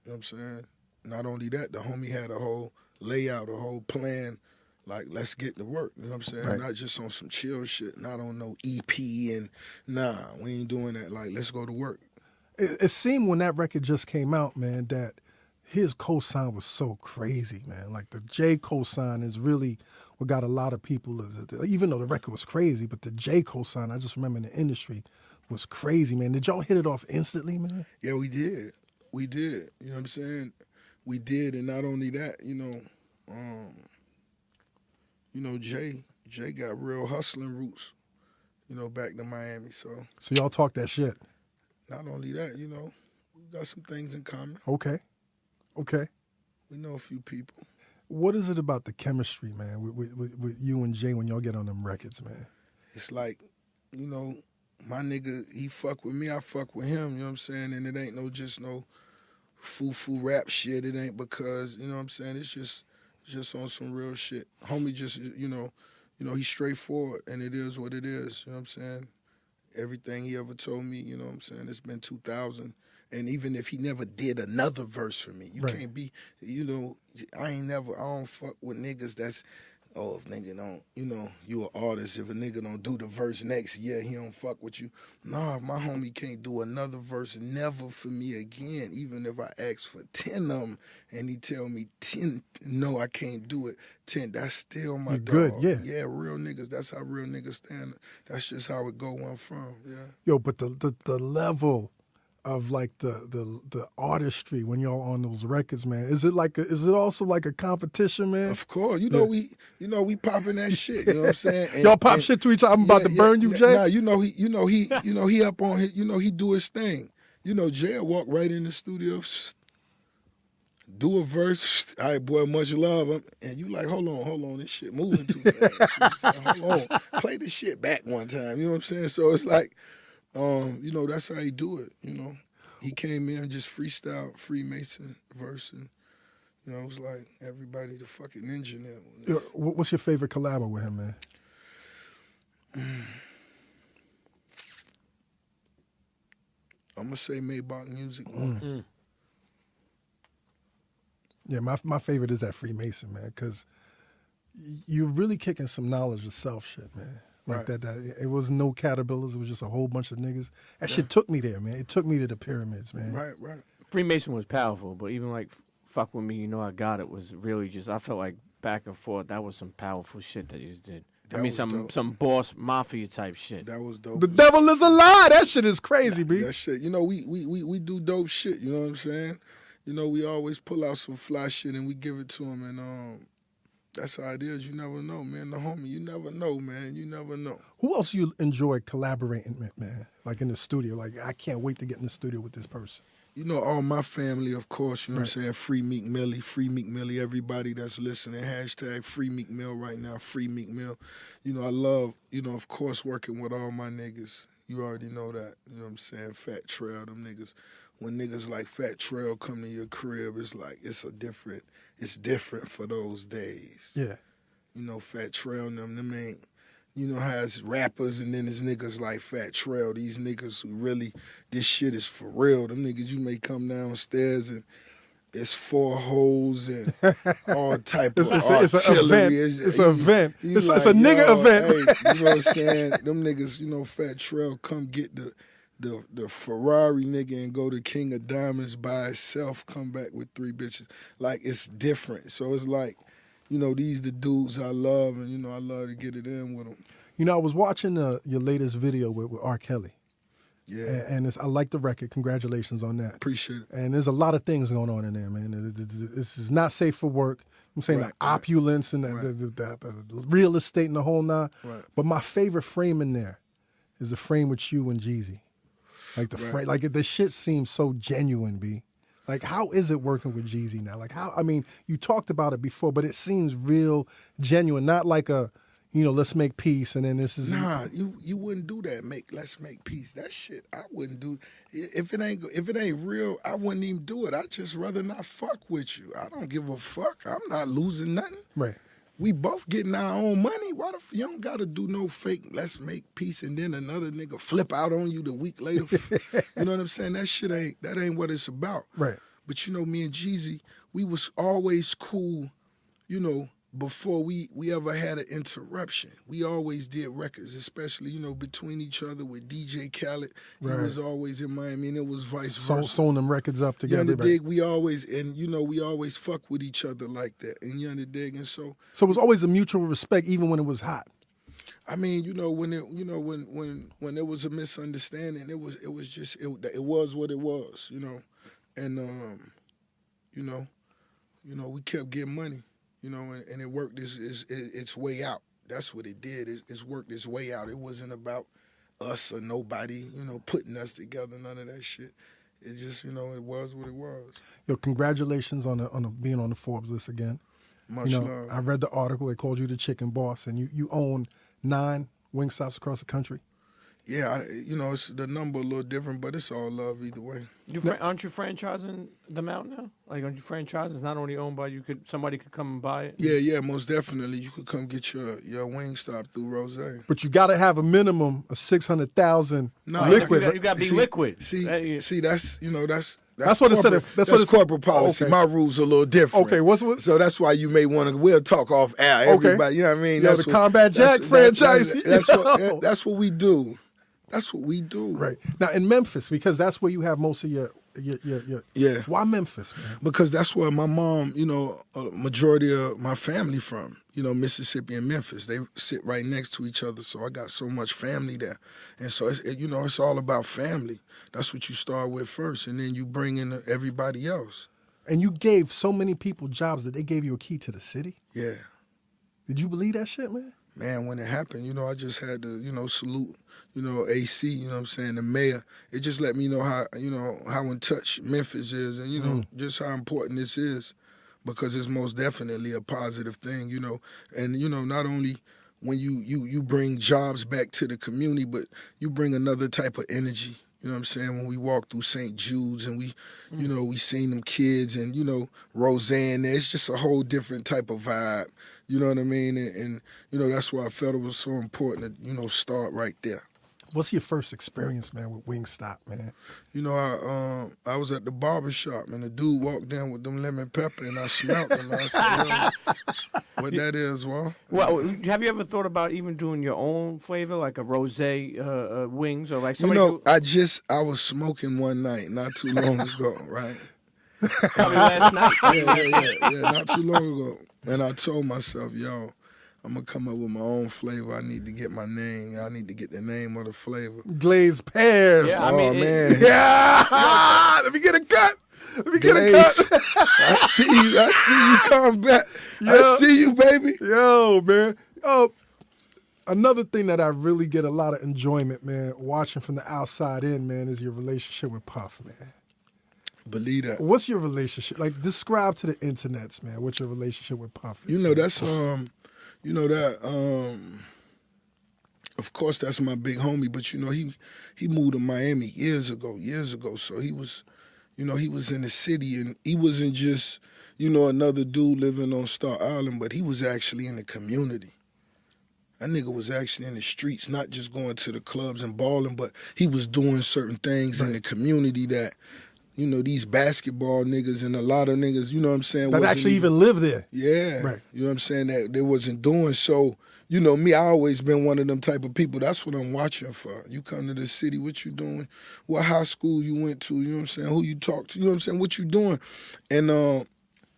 You know what I'm saying? Not only that, the homie had a whole lay out a whole plan. Like, let's get to work. You know what I'm saying? Right. Not just on some chill shit. Not on no EP and nah, we ain't doing that. Like, let's go to work. It seemed when that record just came out, man, that his cosign was so crazy, man. Like the J cosign is really what got a lot of people, even though the record was crazy, but the J cosign, I just remember in the industry, was crazy, man. Did y'all hit it off instantly, man? Yeah, we did. We did. You know what I'm saying? We did, and not only that, Jay got real hustling roots, back to Miami. So y'all talk that shit. not only that, we got some things in common. Okay. We know a few people. What is it about the chemistry, man, with you and Jay when y'all get on them records, man? It's like, my nigga, he fuck with me, I fuck with him, you know what I'm saying? And it ain't no foo-foo rap shit. It ain't because, you know what I'm saying? It's just on some real shit. Homie just, he's straightforward, and it is what it is, you know what I'm saying? Everything he ever told me, you know what I'm saying? It's been 2,000. And even if he never did another verse for me, you Right. can't be, I don't fuck with niggas that's, if nigga don't, you an artist. If a nigga don't do the verse next year, he don't fuck with you. Nah, if my homie can't do another verse never for me again, even if I ask for 10 of them and he tell me 10, no, I can't do it, 10, that's still my You dog. good, yeah. Yeah, real niggas, that's how real niggas stand. That's just how it go where I'm from, yeah. Yo, but the level of like the artistry when y'all on those records, man, is it also like a competition, man? Of course, we popping that shit. You know what I'm saying? Y'all pop shit to each other. I'm about to burn you, Jay. Nah, he up on his, he do his thing. Jay will walk right in the studio, do a verse. All right, boy, much love. And you like, hold on, this shit moving too fast. Hold on, play this shit back one time. You know what I'm saying? So it's like, that's how he do it. He came in just freestyle, Freemason verse, and it was like everybody the fucking engineer. Yo, what's your favorite collabo with him, man? I'm gonna say Maybach Music. Yeah, my favorite is that Freemason, man, because you're really kicking some knowledge of self shit, man. Like Right. that it was no caterpillars, it was just a whole bunch of niggas. That shit took me there, man. It took me to the pyramids, man. Right. Freemason was powerful, but even like Fuck With Me, You Know I Got It was really just, I felt like back and forth, that was some powerful shit that you just did. That I mean, was dope. some boss mafia type shit. That was dope. The devil is a lie. That shit is crazy, B. That shit. We do dope shit. You know what I'm saying? We always pull out some fly shit and we give it to him, and that's how it is. You never know, man. The homie, you never know, man. You never know. Who else you enjoy collaborating with, man? Like in the studio. Like, I can't wait to get in the studio with this person. All my family, of course, you know what I'm saying? Free Meek Millie, everybody that's listening, hashtag Free Meek Mill right now, Free Meek Mill. I love, of course, working with all my niggas. You already know that, you know what I'm saying? Fat Trel, them niggas. When niggas like Fat Trel come to your crib, it's like, it's different for those days. Yeah. Fat Trel and them ain't, how it's rappers and then there's niggas like Fat Trel, these niggas who really, this shit is for real. Them niggas, you may come downstairs and it's 4 hoes and all type of artillery. It's an event. It's an event. It's a nigga event. Hey, you know what I'm saying? Them niggas, Fat Trel come get the Ferrari nigga and go to King of Diamonds by itself, come back with 3 bitches. Like, it's different. So it's like, these the dudes I love, and, I love to get it in with them. I was watching your latest video with R. Kelly. Yeah. And I like the record. Congratulations on that. Appreciate it. And there's a lot of things going on in there, man. This is not safe for work. I'm saying the opulence and the real estate and the whole nine. Right. But my favorite frame in there is the frame with you and Jeezy. Like the frame, like the shit seems so genuine, B. Like, how is it working with Jeezy now? Like, you talked about it before, but it seems real genuine, not like a, let's make peace and then this is... Nah, you wouldn't do that, let's make peace. That shit, I wouldn't do. If it ain't real, I wouldn't even do it. I'd just rather not fuck with you. I don't give a fuck. I'm not losing nothing. Right. We both getting our own money. Why the you don't gotta do no fake, let's make peace, and then another nigga flip out on you the week later. You know what I'm saying? That ain't what it's about. Right. But me and Jeezy, we was always cool you know, before we ever had an interruption, we always did records, especially, you know, between each other with DJ Khaled. He was always in Miami, and it was vice versa. Sewing them records up together. You dig? We always, and you know, we always fuck with each other like that. And you dig? And so it was always a mutual respect, even when it was hot. I mean, you know, when there was a misunderstanding, it was what it was, you know, and we kept getting money. You know, and it worked its way out. That's what it did. It's worked its way out. It wasn't about us or nobody, you know, putting us together, none of that shit. It just, you know, it was what it was. Yo, congratulations on being on the Forbes list again. Much love. I read the article. They called you the chicken boss, and you own 9 Wingstops across the country. Yeah, it's the number a little different, but it's all love either way. Aren't you franchising them out now? Like, aren't you franchising? It's not only owned by somebody could come and buy it? Yeah, most definitely. You could come get your Wingstop through Rozay. But you got to have a minimum of 600,000 liquid. You got to be liquid. See, that's what it said. That's corporate policy. Okay. My rules are a little different. Okay, what's so that's why you may want to. We'll talk off air. Everybody, you know what I mean? Yo, the Combat Jack franchise. That's what we do. That's what we do. Right. Now in Memphis, because that's where you have most of your Yeah. Why Memphis, man? Because that's where my mom, a majority of my family from, Mississippi and Memphis. They sit right next to each other, so I got so much family there. And so, it's all about family. That's what you start with first, and then you bring in everybody else. And you gave so many people jobs that they gave you a key to the city? Yeah. Did you believe that shit, man? Man, when it happened, I just had to, salute, AC, the mayor. It just let me know how in touch Memphis is and, just how important this is, because it's most definitely a positive thing, And, not only when you bring jobs back to the community, but you bring another type of energy. You know what I'm saying? When we walked through St. Jude's and we, we seen them kids and, Rozay in there, it's just a whole different type of vibe. You know what I mean? And that's why I felt it was so important to, start right there. What's your first experience, man, with Wingstop, man? I was at the barber shop, and the dude walked in with them lemon pepper, and I smelled them. And I said, what that is, well? Well, have you ever thought about even doing your own flavor, like a Rozay wings, or like somebody? I was smoking one night not too long ago, right? Probably last night. Yeah, not too long ago. And I told myself, yo, I'm going to come up with my own flavor. I need to get my name. I need to get the name of the flavor. Glazed pears. Yeah, man. Yeah. Let me get a cut. I see you come back. Yo. I see you, baby. Yo, man. Oh, another thing that I really get a lot of enjoyment, man, watching from the outside in, man, is your relationship with Puff, man. Believe that. What's your relationship? Like, describe to the internets, man, what your relationship with Puff is. That's of course that's my big homie, but he moved to Miami years ago. So he was in the city, and he wasn't just, another dude living on Star Island, but he was actually in the community. That nigga was actually in the streets, not just going to the clubs and balling, but he was doing certain things in the community that, these basketball niggas and a lot of niggas, you know what I'm saying? That actually even live there. Yeah. Right. You know what I'm saying? That they wasn't doing. So, me, I always been one of them type of people. That's what I'm watching for. You come to the city, what you doing? What high school you went to? You know what I'm saying? Who you talk to? You know what I'm saying? What you doing? And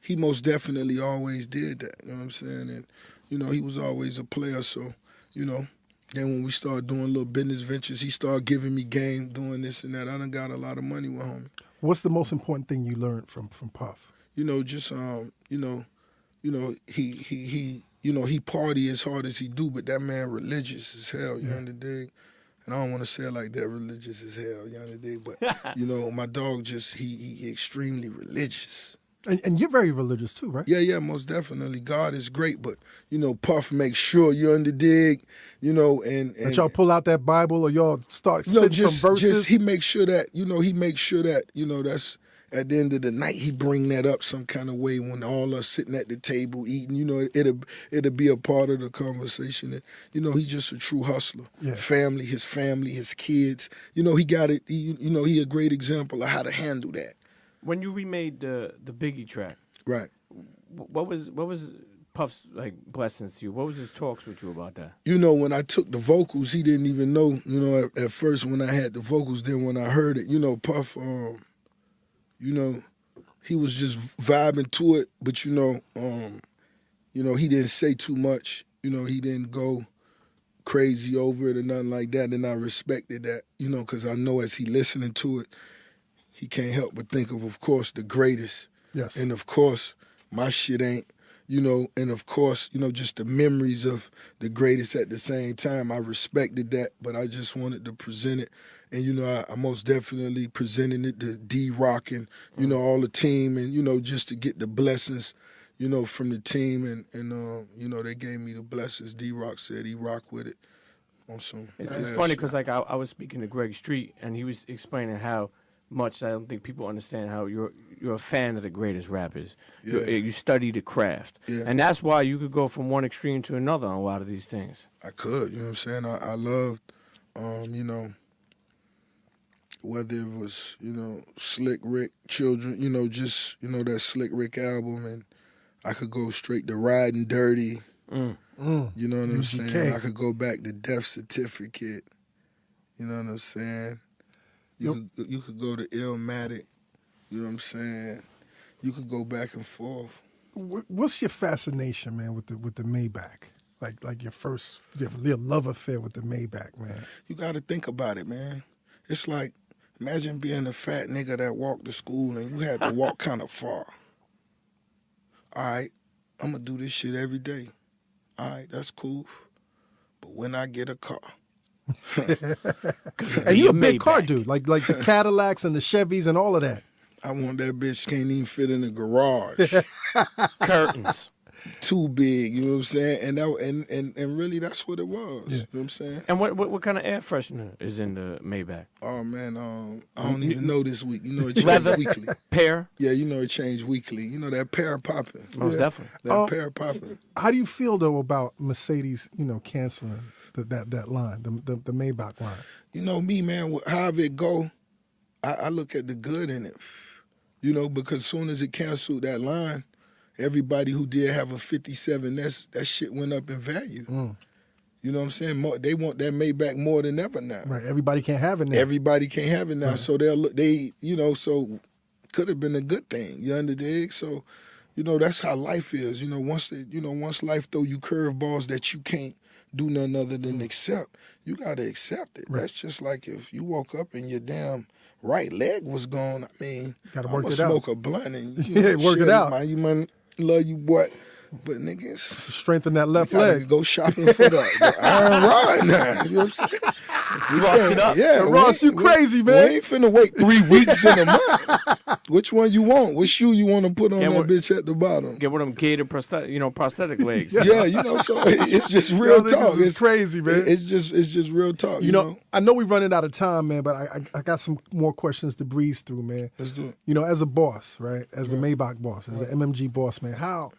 he most definitely always did that. You know what I'm saying? And, he was always a player. So, then when we started doing little business ventures, he started giving me game, doing this and that. I done got a lot of money with homie. What's the most important thing you learned from Puff? He party as hard as he do, but that man religious as hell, you know the dig? And I don't want to say it like that, religious as hell, you know the dig? But, my dog he extremely religious. And you're very religious too, right? Yeah, most definitely. God is great, but, Puff makes sure you're in the dig, and that y'all pull out that Bible or y'all start some verses? He makes sure that, that's at the end of the night, he bring that up some kind of way when all us sitting at the table eating, it'll be a part of the conversation. And, he's just a true hustler. Yeah. His family, his kids, he got it, he a great example of how to handle that. When you remade the Biggie track, right? What was Puff's like blessings to you? What was his talks with you about that? You know, when I took the vocals, he didn't even know, you know, at first when I had the vocals, then when I heard it, you know, Puff, you know, he was just vibing to it, but you know, he didn't say too much. You know, he didn't go crazy over it or nothing like that, and I respected that, you know, because I know as he listening to it, he can't help but think of course, the greatest. Yes. And of course, my shit ain't, you know, and of course, you know, just the memories of the greatest at the same time. I respected that, but I just wanted to present it. And, you know, I most definitely presented it to D-Rock and, you know, all the team and, you know, just to get the blessings, you know, from the team. And you know, they gave me the blessings. D-Rock said he rocked with it on some. It's funny because, like, I was speaking to Greg Street, and he was explaining how much I don't think people understand how you're a fan of the greatest rappers. Yeah. You study the craft. Yeah. And that's why you could go from one extreme to another on a lot of these things. I could, you know what I'm saying? I loved, you know, whether it was, you know, Slick Rick, Children, you know, just, you know, that Slick Rick album, and I could go straight to Riding Dirty. You know what I'm saying? I could go back to Death Certificate. You know what I'm saying? You could go to Illmatic. You know what I'm saying? You could go back and forth. What's your fascination, man, with the Maybach? Like your love affair with the Maybach, man. You got to think about it, man. It's like, imagine being a fat nigga that walked to school and you had to walk kind of far. All right, I'm going to do this shit every day. All right, that's cool. But when I get a car. And you a big car dude, like the Cadillacs and the Chevys and all of that. I want that bitch can't even fit in the garage. Curtains. Too big, you know what I'm saying? And really that's what it was. Yeah. You know what I'm saying? And what kind of air freshener is in the Maybach? Oh man, I don't even know this week. You know it changed weekly. Pear? Yeah, you know it changed weekly. You know that pear popping. Most definitely. That pear popping. How do you feel though about Mercedes, you know, canceling that line, the Maybach line? You know me, man, however it go, I look at the good in it. You know, because as soon as it canceled that line, everybody who did have a 57, that shit went up in value. You know what I'm saying? They want that Maybach more than ever now. Right. Everybody can't have it now. Everybody can't have it now. Right. So you know, so could have been a good thing. You understand? So, you know, that's how life is. You know, once life throw you curveballs that you can't do nothing other than accept, you gotta accept it. Right. That's just like if you woke up and your damn right leg was gone. I mean, gotta I'm work gonna it out. smoke a blunt and you know, work it out. Man, you might love you what, but niggas Strengthen that left you gotta leg. go shopping for the iron rod now. You know what I'm saying? Ross it up. Yeah, Ross, you crazy, man. We ain't finna wait 3 weeks in a month. Which one you want? Which shoe you want to put on that bitch at the bottom? Get one of them gated prosthetic legs. Yeah, you know, so it's just real talk. It's crazy, man. It's just real talk. You know, I know we're running out of time, man, but I got some more questions to breeze through, man. Let's do it. You know, as a boss, right? As the Maybach boss, as the MMG boss, man, how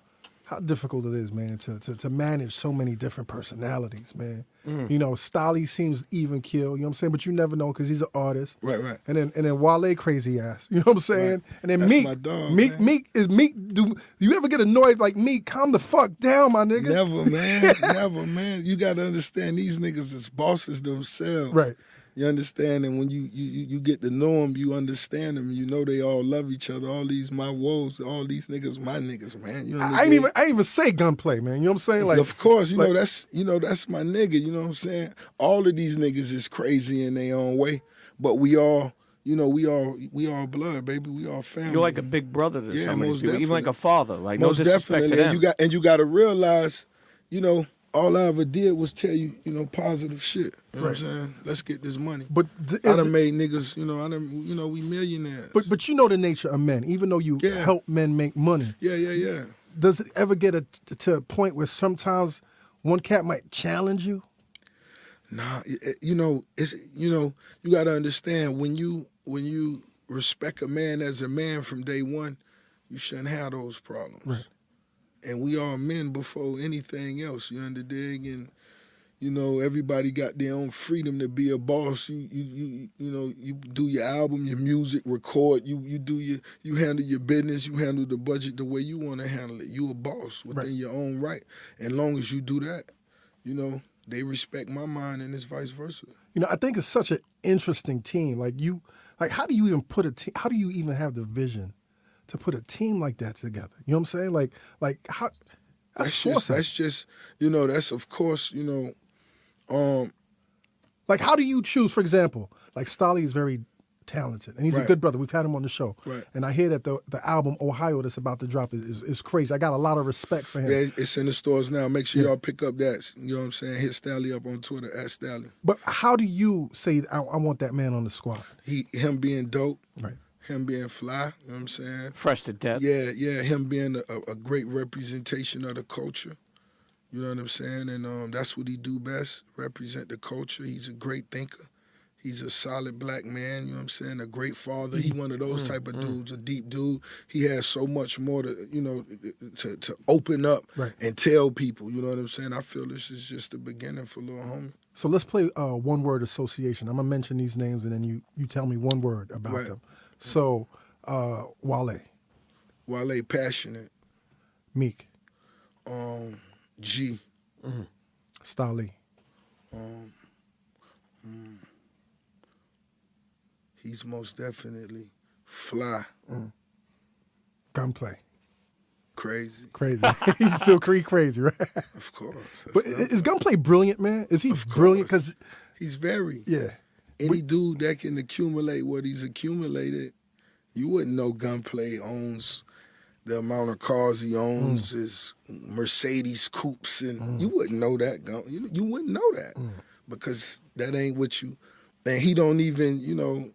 difficult it is, man, to manage so many different personalities, man. You know, Stolly seems even keel, you know what I'm saying? But you never know because he's an artist. Right. And then Wale crazy ass, you know what I'm saying? Right. And then That's Meek, my dog, Meek, do you ever get annoyed like Meek? Calm the fuck down, my nigga. Never, man. You got to understand these niggas is bosses themselves. Right. You understand? And when you get to know them, you understand them. You know they all love each other. All these my woes, all these niggas, my niggas, man. You know I ain't even say gunplay, man. You know what I'm saying? Like, of course, you know that's my nigga. You know what I'm saying? All of these niggas is crazy in their own way, but we all, you know, we all blood, baby. We all family. You're like a big brother to some of these people, even like a father. Like most no disrespect definitely. to them. And you got to realize, you know, all I ever did was tell you, you know, positive shit. You know what I'm saying? Let's get this money. But I done made niggas, you know, we millionaires. But you know the nature of men. Even though you help men make money. Yeah. Does it ever get to a point where sometimes one cat might challenge you? Nah, you know, you got to understand when you respect a man as a man from day one, you shouldn't have those problems. Right. And we are men before anything else, you understand? And, You know, everybody got their own freedom to be a boss. You know, you do your album, your music, record. You handle your business. You handle the budget the way you want to handle it. You a boss within your own right. And long as you do that, you know, they respect my mind, and it's vice versa. You know, I think it's such an interesting team. Like how do you even put a team? How do you even have the vision to put a team like that together? You know what I'm saying? Like how? That's just, you know, that's of course, you know. Like, how do you choose? For example, like Stolly is very talented, and he's a good brother. We've had him on the show, and I hear that the album Ohio that's about to drop is crazy. I got a lot of respect for him. Yeah, it's in the stores now. Make sure y'all pick up that. You know what I'm saying? Hit Stally up on Twitter at Stally. But how do you say I want that man on the squad? Him being dope, right? Him being fly. You know what I'm saying? Fresh to death. Yeah. Him being a great representation of the culture. You know what I'm saying? And that's what he do best, represent the culture. He's a great thinker. He's a solid black man, you know what I'm saying? A great father. He one of those type of dudes, a deep dude. He has so much more to, you know, to open up and tell people, you know what I'm saying? I feel this is just the beginning for Lil Homie. So let's play one-word association. I'm going to mention these names, and then you tell me one word about them. So, Wale. Wale, passionate. Meek. G. Stali. He's most definitely fly. Gunplay. Crazy. He's still crazy, right? Of course. But is Gunplay brilliant, man? Is he brilliant? Because he's very. Yeah. Any dude that can accumulate what he's accumulated, you wouldn't know Gunplay owns the amount of cars he owns, his Mercedes coupes, and you wouldn't know that. You wouldn't know that because that ain't what you. And he don't even, you know,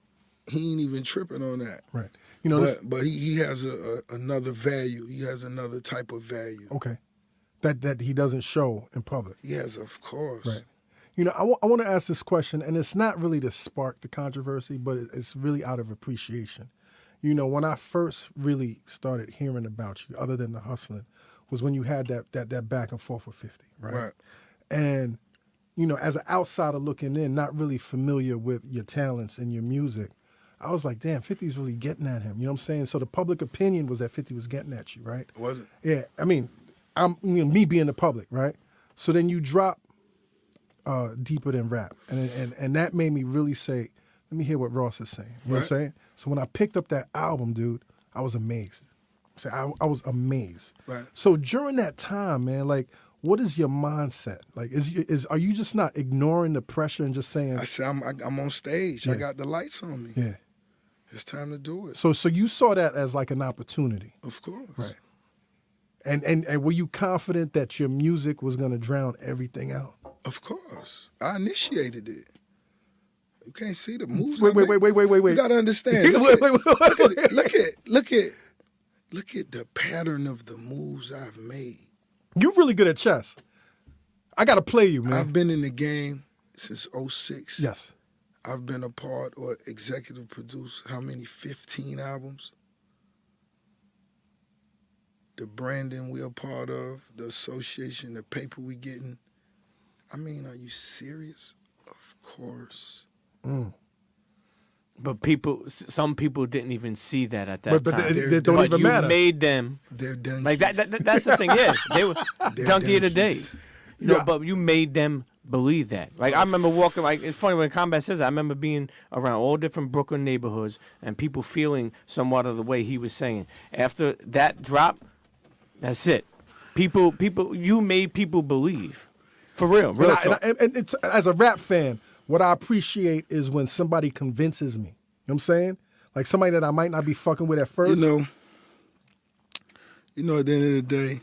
he ain't even tripping on that. Right. You know, but he has another value. He has another type of value. Okay. That he doesn't show in public. Yes, of course. Right. You know, I want to ask this question, and it's not really to spark the controversy, but it's really out of appreciation. You know, when I first really started hearing about you, other than the hustling, was when you had that back and forth with 50, right? And, you know, as an outsider looking in, not really familiar with your talents and your music, I was like, damn, 50's really getting at him. You know what I'm saying? So the public opinion was that 50 was getting at you, right? Was it? Yeah. I mean, me being the public, right? So then you drop Deeper Than Rap. And that made me really say, let me hear what Ross is saying. You know what I'm saying? So when I picked up that album, dude, I was amazed. I was amazed. Right. So during that time, man, like, what is your mindset? Like, are you just not ignoring the pressure and just saying? I said, I'm on stage. Yeah. I got the lights on me. Yeah. It's time to do it. So you saw that as like an opportunity. Of course. Right. And were you confident that your music was going to drown everything out? Of course. I initiated it. You can't see the moves. Wait. You gotta understand. Look at the pattern of the moves I've made. You're really good at chess. I gotta play you, man. I've been in the game since 2006. Yes. I've been a part or executive produced how many? 15 albums. The branding we're a part of, the association, the paper we getting. I mean, are you serious? Of course. But some people didn't even see that at that but time. they don't even matter. You made them. They're donkeys. Like that's the thing. Yeah, they were donkey of the days. You know, but you made them believe that. Like I remember walking. Like it's funny when Combat says that, I remember being around all different Brooklyn neighborhoods and people feeling somewhat of the way he was saying. After that drop, that's it. People, you made people believe. For real. And it's, as a rap fan, what I appreciate is when somebody convinces me. You know what I'm saying? Like somebody that I might not be fucking with at first. You know, at the end of the day,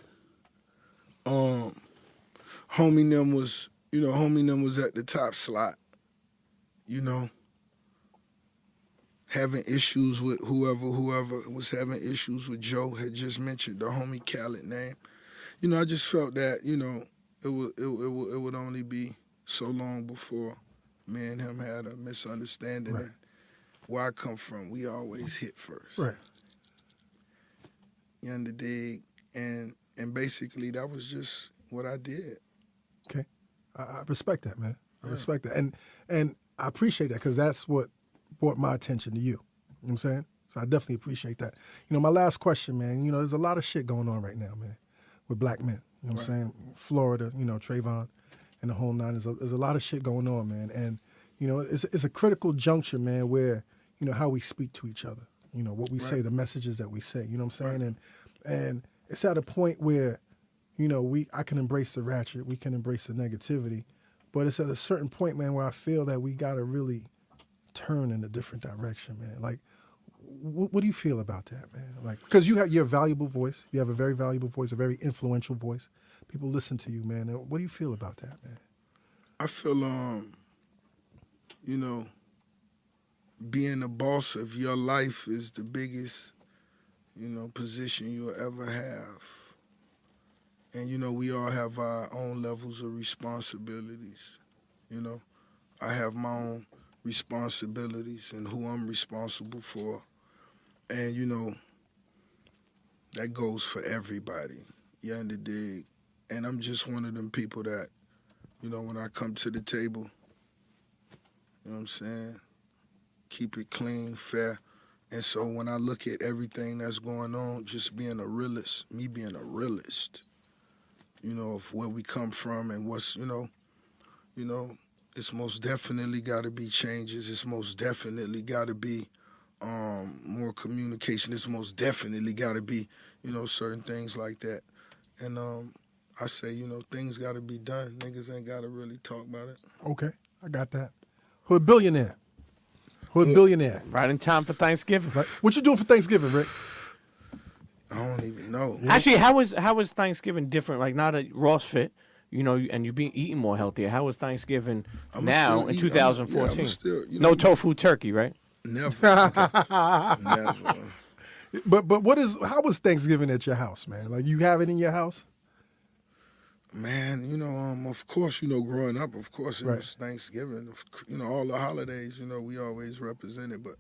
homie them was at the top slot. You know, having issues with whoever was having issues with Joe had just mentioned the homie Khaled name. You know, I just felt that, you know, it would only be so long before me and him had a misunderstanding. Right. And where I come from, we always hit first. Right. You understand? And basically that was just what I did. Okay. I respect that, man. I respect that. And I appreciate that because that's what brought my attention to you. You know what I'm saying? So I definitely appreciate that. You know, my last question, man, you know, there's a lot of shit going on right now, man, with black men. You know what I'm saying? Florida, you know, Trayvon and the whole nine. There's a lot of shit going on, man. And, you know, it's a critical juncture, man, where, you know, how we speak to each other. You know, what we say, the messages that we say. You know what I'm saying? And it's at a point where, you know, I can embrace the ratchet, we can embrace the negativity, but it's at a certain point, man, where I feel that we got to really turn in a different direction, man. Like, what do you feel about that, man? Like, because you have your valuable voice, you have a very valuable voice, a very influential voice. People listen to you, man. And what do you feel about that, man? I feel, you know, being the boss of your life is the biggest, you know, position you'll ever have. And, you know, we all have our own levels of responsibilities, you know. I have my own responsibilities and who I'm responsible for. And, you know, that goes for everybody, you dig? And I'm just one of them people that, you know, when I come to the table, you know what I'm saying, keep it clean, fair. And so when I look at everything that's going on, just being a realist, me being a realist, you know, of where we come from and what's, you know, it's most definitely got to be changes. It's most definitely got to be more communication. It's most definitely got to be, you know, certain things like that. And I say, you know, things got to be done. Niggas ain't got to really talk about it. Okay, I got that. Hood Billionaire. Hood Billionaire. Right in time for Thanksgiving. Right. What you doing for Thanksgiving, Rick? I don't even know. Actually, how was Thanksgiving different? Like, now that Ross fit, you know, and you've been eating more healthier. How was Thanksgiving now in 2014? No tofu turkey, right? Never. Never. But how was Thanksgiving at your house, man? Like, you have it in your house? Man, you know, of course, you know, growing up, of course, it was Thanksgiving. You know, all the holidays, you know, we always represented, but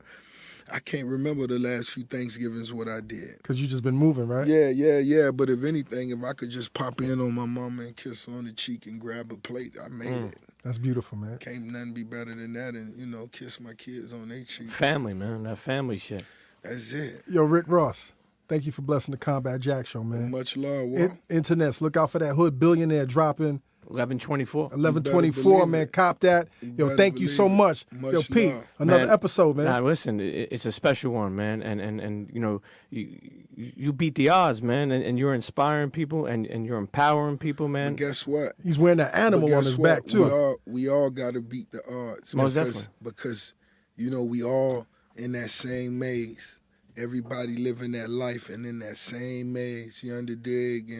I can't remember the last few Thanksgivings what I did. Because you just been moving, right? Yeah. But if anything, if I could just pop in on my mama and kiss her on the cheek and grab a plate, I made it. That's beautiful, man. Can't nothing be better than that and, you know, kiss my kids on their cheek. Family, man. That family shit. That's it. Yo, Rick Ross, thank you for blessing the Combat Jack Show, man. Much love, Walt. Internets, look out for that Hood Billionaire dropping. 11/24. 11/24, man. Cop that. Yo, thank you so much. Yo, Pete, another episode, man. Nah, listen, it's a special one, man. And you know, you beat the odds, man. And you're inspiring people and you're empowering people, man. But guess what? He's wearing that animal on his back, too. We all got to beat the odds. Most definitely. Because, you know, we all in that same maze. Everybody living that life and in that same maze, you dig?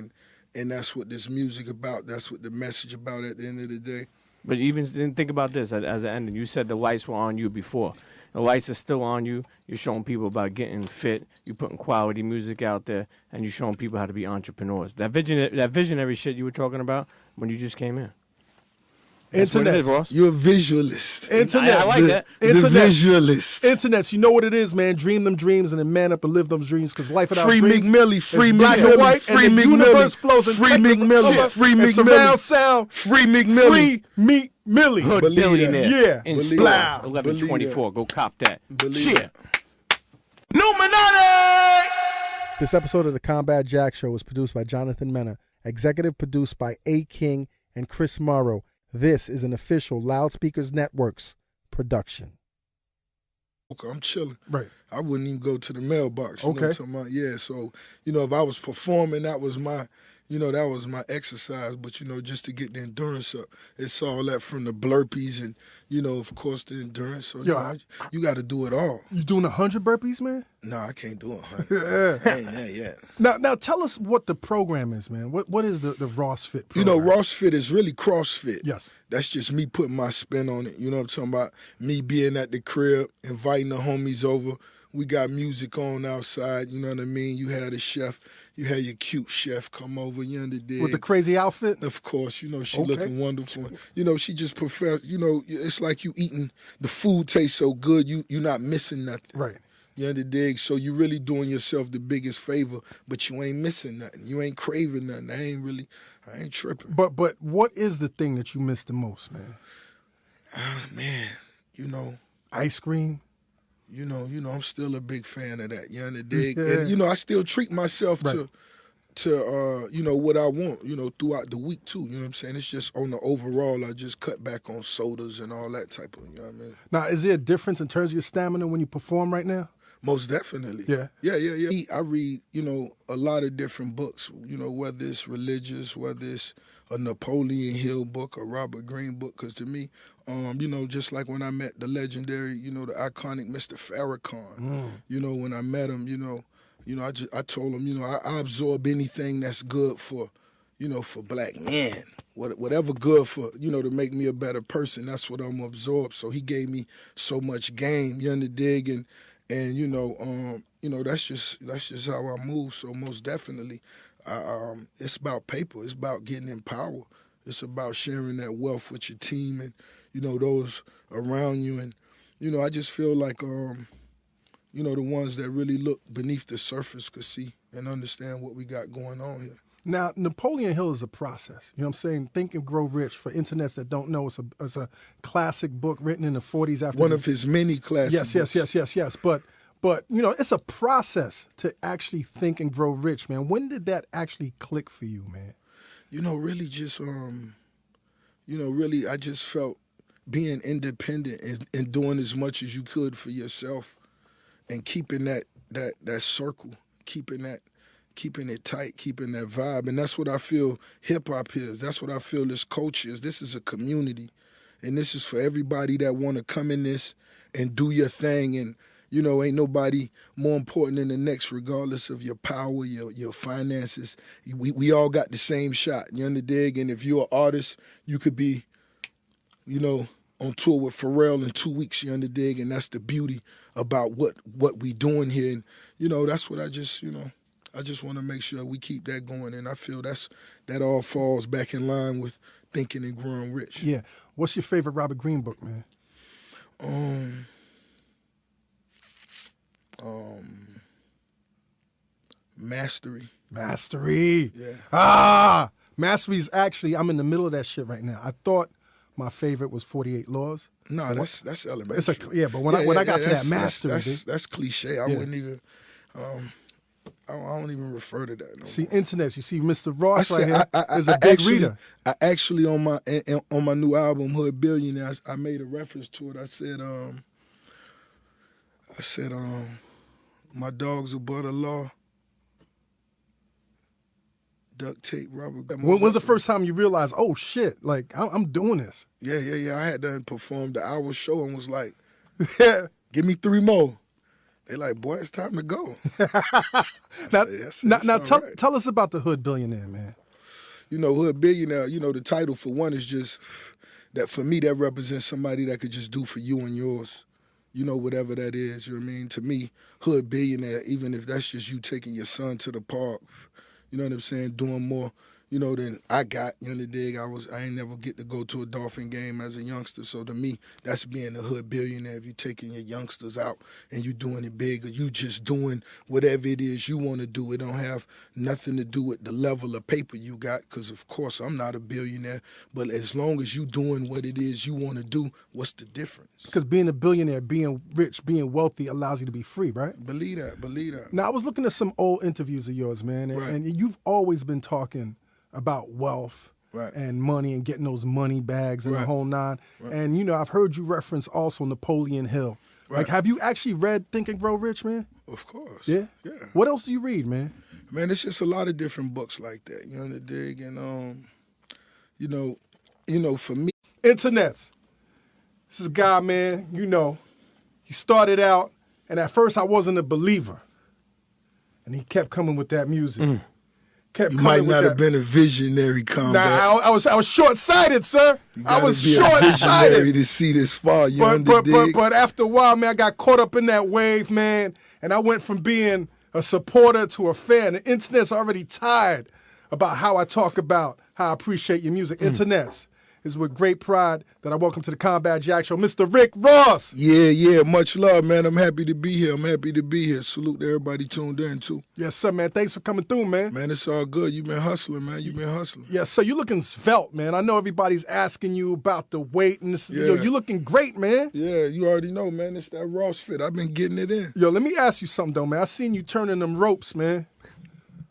And that's what this music about. That's what the message about at the end of the day. But even think about this as an ending. You said the lights were on you before. The lights are still on you. You're showing people about getting fit. You're putting quality music out there, and you're showing people how to be entrepreneurs. That visionary shit you were talking about when you just came in. Internet, Ross. You're a visualist. Internet, I like that. The visualist. Internets, you know what it is, man. Dream them dreams and then man up and live them dreams. Because life without free dreams, McMillie, free black and white, free and the McMillie, universe flows in free technical McMillie, color free and McMillie, surround sound, free McMillie, free Meek Millie. Hood Believe Billionaire. Yeah. In Believe Splash, that. 11/24. Go cop that. Believe Cheer. that. Numinati! This episode of the Combat Jack Show was produced by Jonathan Mena, executive produced by A. King and Chris Morrow. This is an official Loudspeakers Networks production. Okay, I'm chilling. Right. I wouldn't even go to the mailbox. You know what I'm talking about? Yeah, so, you know, if I was performing, that was my exercise. But, you know, just to get the endurance up, it's all that from the burpees and, you know, of course, the endurance. So, you got to do it all. You doing 100 burpees, man? No, I can't do 100. I ain't there yet. Now tell us what the program is, man. What is the Ross Fit program? You know, Ross Fit is really CrossFit. Yes. That's just me putting my spin on it. You know what I'm talking about? Me being at the crib, inviting the homies over. We got music on outside, you know what I mean? You had a chef, you had your cute chef come over, you understand? With the crazy outfit? Of course, you know, she looking wonderful. You know, she just prefers, you know, it's like you eating, the food tastes so good, you're not missing nothing. Right. You understand? So you really doing yourself the biggest favor, but you ain't missing nothing. You ain't craving nothing. I ain't tripping. But what is the thing that you miss the most, man? Man, you know, ice cream. You know, I'm still a big fan of that. You know, dig? And you know, I still treat myself to you know, what I want, you know, throughout the week too. You know what I'm saying? It's just on the overall, I just cut back on sodas and all that type of, you know what I mean? Now, is there a difference in terms of your stamina when you perform right now? Most definitely. Yeah. Yeah. I read, you know, a lot of different books, you know, whether it's religious, whether it's a Napoleon Hill book, a Robert Greene book, because to me, you know, just like when I met the legendary, you know, the iconic Mr. Farrakhan, you know, when I met him, you know, I told him, you know, I absorb anything that's good for, you know, for black men. Whatever good for, you know, to make me a better person, that's what I'm gonna absorb. So he gave me so much game, you dig, and you know, that's just how I move. So most definitely, it's about paper. It's about getting in power. It's about sharing that wealth with your team and, you know, those around you. And, you know, I just feel like, you know, the ones that really look beneath the surface could see and understand what we got going on here. Now, Napoleon Hill is a process. You know what I'm saying? Think and Grow Rich. For internets that don't know, it's a classic book written in the 40s after one of his many classic books. Yes. But you know, it's a process to actually think and grow rich, man. When did that actually click for you, man? You know, really just you know, really I just felt being independent and doing as much as you could for yourself and keeping that circle, keeping it tight, keeping that vibe. And that's what I feel hip-hop is. That's what I feel this culture is. This is a community. And this is for everybody that want to come in this and do your thing. And, you know, ain't nobody more important than the next, regardless of your power, your finances. We all got the same shot, you dig? And if you're an artist, you could be, you know, on tour with Pharrell in 2 weeks, you dig? And that's the beauty about what we doing here. And, you know, that's what I just want to make sure we keep that going, and I feel that all falls back in line with thinking and growing rich. Yeah. What's your favorite Robert Greene book, man? Mastery. Yeah. Mastery's actually, I'm in the middle of that shit right now. I thought my favorite was 48 Laws. No, that's elementary. But when I got to that Mastery, that's cliche. I wouldn't even. I don't even refer to that. No see, more. Internets. You see, Mr. Ross right here is a big reader. I actually on my new album Hood Billionaire, I made a reference to it. I said, my dog's above the law. Duct tape, rubber. When's the first time you realized, oh shit, like I'm doing this? Yeah. I had done performed the hour show and was like, give me 3 more. They like, boy, it's time to go. Now tell us about the Hood Billionaire, man. You know, Hood Billionaire, you know, the title for one is just that for me, that represents somebody that could just do for you and yours. You know, whatever that is, you know what I mean? To me, Hood Billionaire, even if that's just you taking your son to the park, you know what I'm saying, doing more, you know, than I got, you know the dig. I ain't never get to go to a Dolphin game as a youngster. So to me, that's being a Hood Billionaire. If you taking your youngsters out and you doing it big, or you just doing whatever it is you want to do, it don't have nothing to do with the level of paper you got, because of course I'm not a billionaire, but as long as you doing what it is you want to do, what's the difference? Because being a billionaire, being rich, being wealthy allows you to be free, right? Believe that. Now, I was looking at some old interviews of yours, man, and you've always been talking about wealth and money and getting those money bags and the whole nine. And, you know, I've heard you reference also Napoleon Hill. Like, have you actually read Think and Grow Rich, man? Of course. Yeah? Yeah. What else do you read, man? Man, it's just a lot of different books like that, you know the dig? And, you know, for me. Internets. This is a guy, man, you know, he started out, and at first I wasn't a believer. And he kept coming with that music. You might not have been a visionary, Combat. Nah, I was short-sighted, sir. I was short-sighted to see this far. But after a while, man, I got caught up in that wave, man, and I went from being a supporter to a fan. The internet's already tired about how I talk about how I appreciate your music. Internets. It's with great pride that I welcome to the Combat Jack Show, Mr. Rick Ross. Yeah, much love, man. I'm happy to be here. Salute to everybody tuned in, too. Yes, sir, man. Thanks for coming through, man. Man, it's all good. You've been hustling, man. Yes, sir. You looking svelte, man. I know everybody's asking you about the weight and this. Yeah. Yo, you looking great, man. Yeah, you already know, man. It's that Ross fit. I've been getting it in. Yo, let me ask you something, though, man. I seen you turning them ropes, man.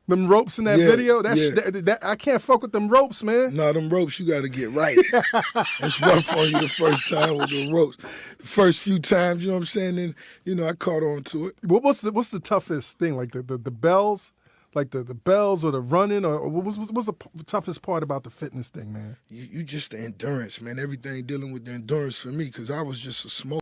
Them ropes in that video, that I can't fuck with them ropes, man. Nah, them ropes you got to get right. It's rough on you the first time with the ropes. The first few times, you know what I'm saying? And, you know, I caught on to it. What's the toughest thing? Like the bells? Like the bells or the running? Or what's the toughest part about the fitness thing, man? You just the endurance, man. Everything dealing with the endurance for me, because I was just a smoker.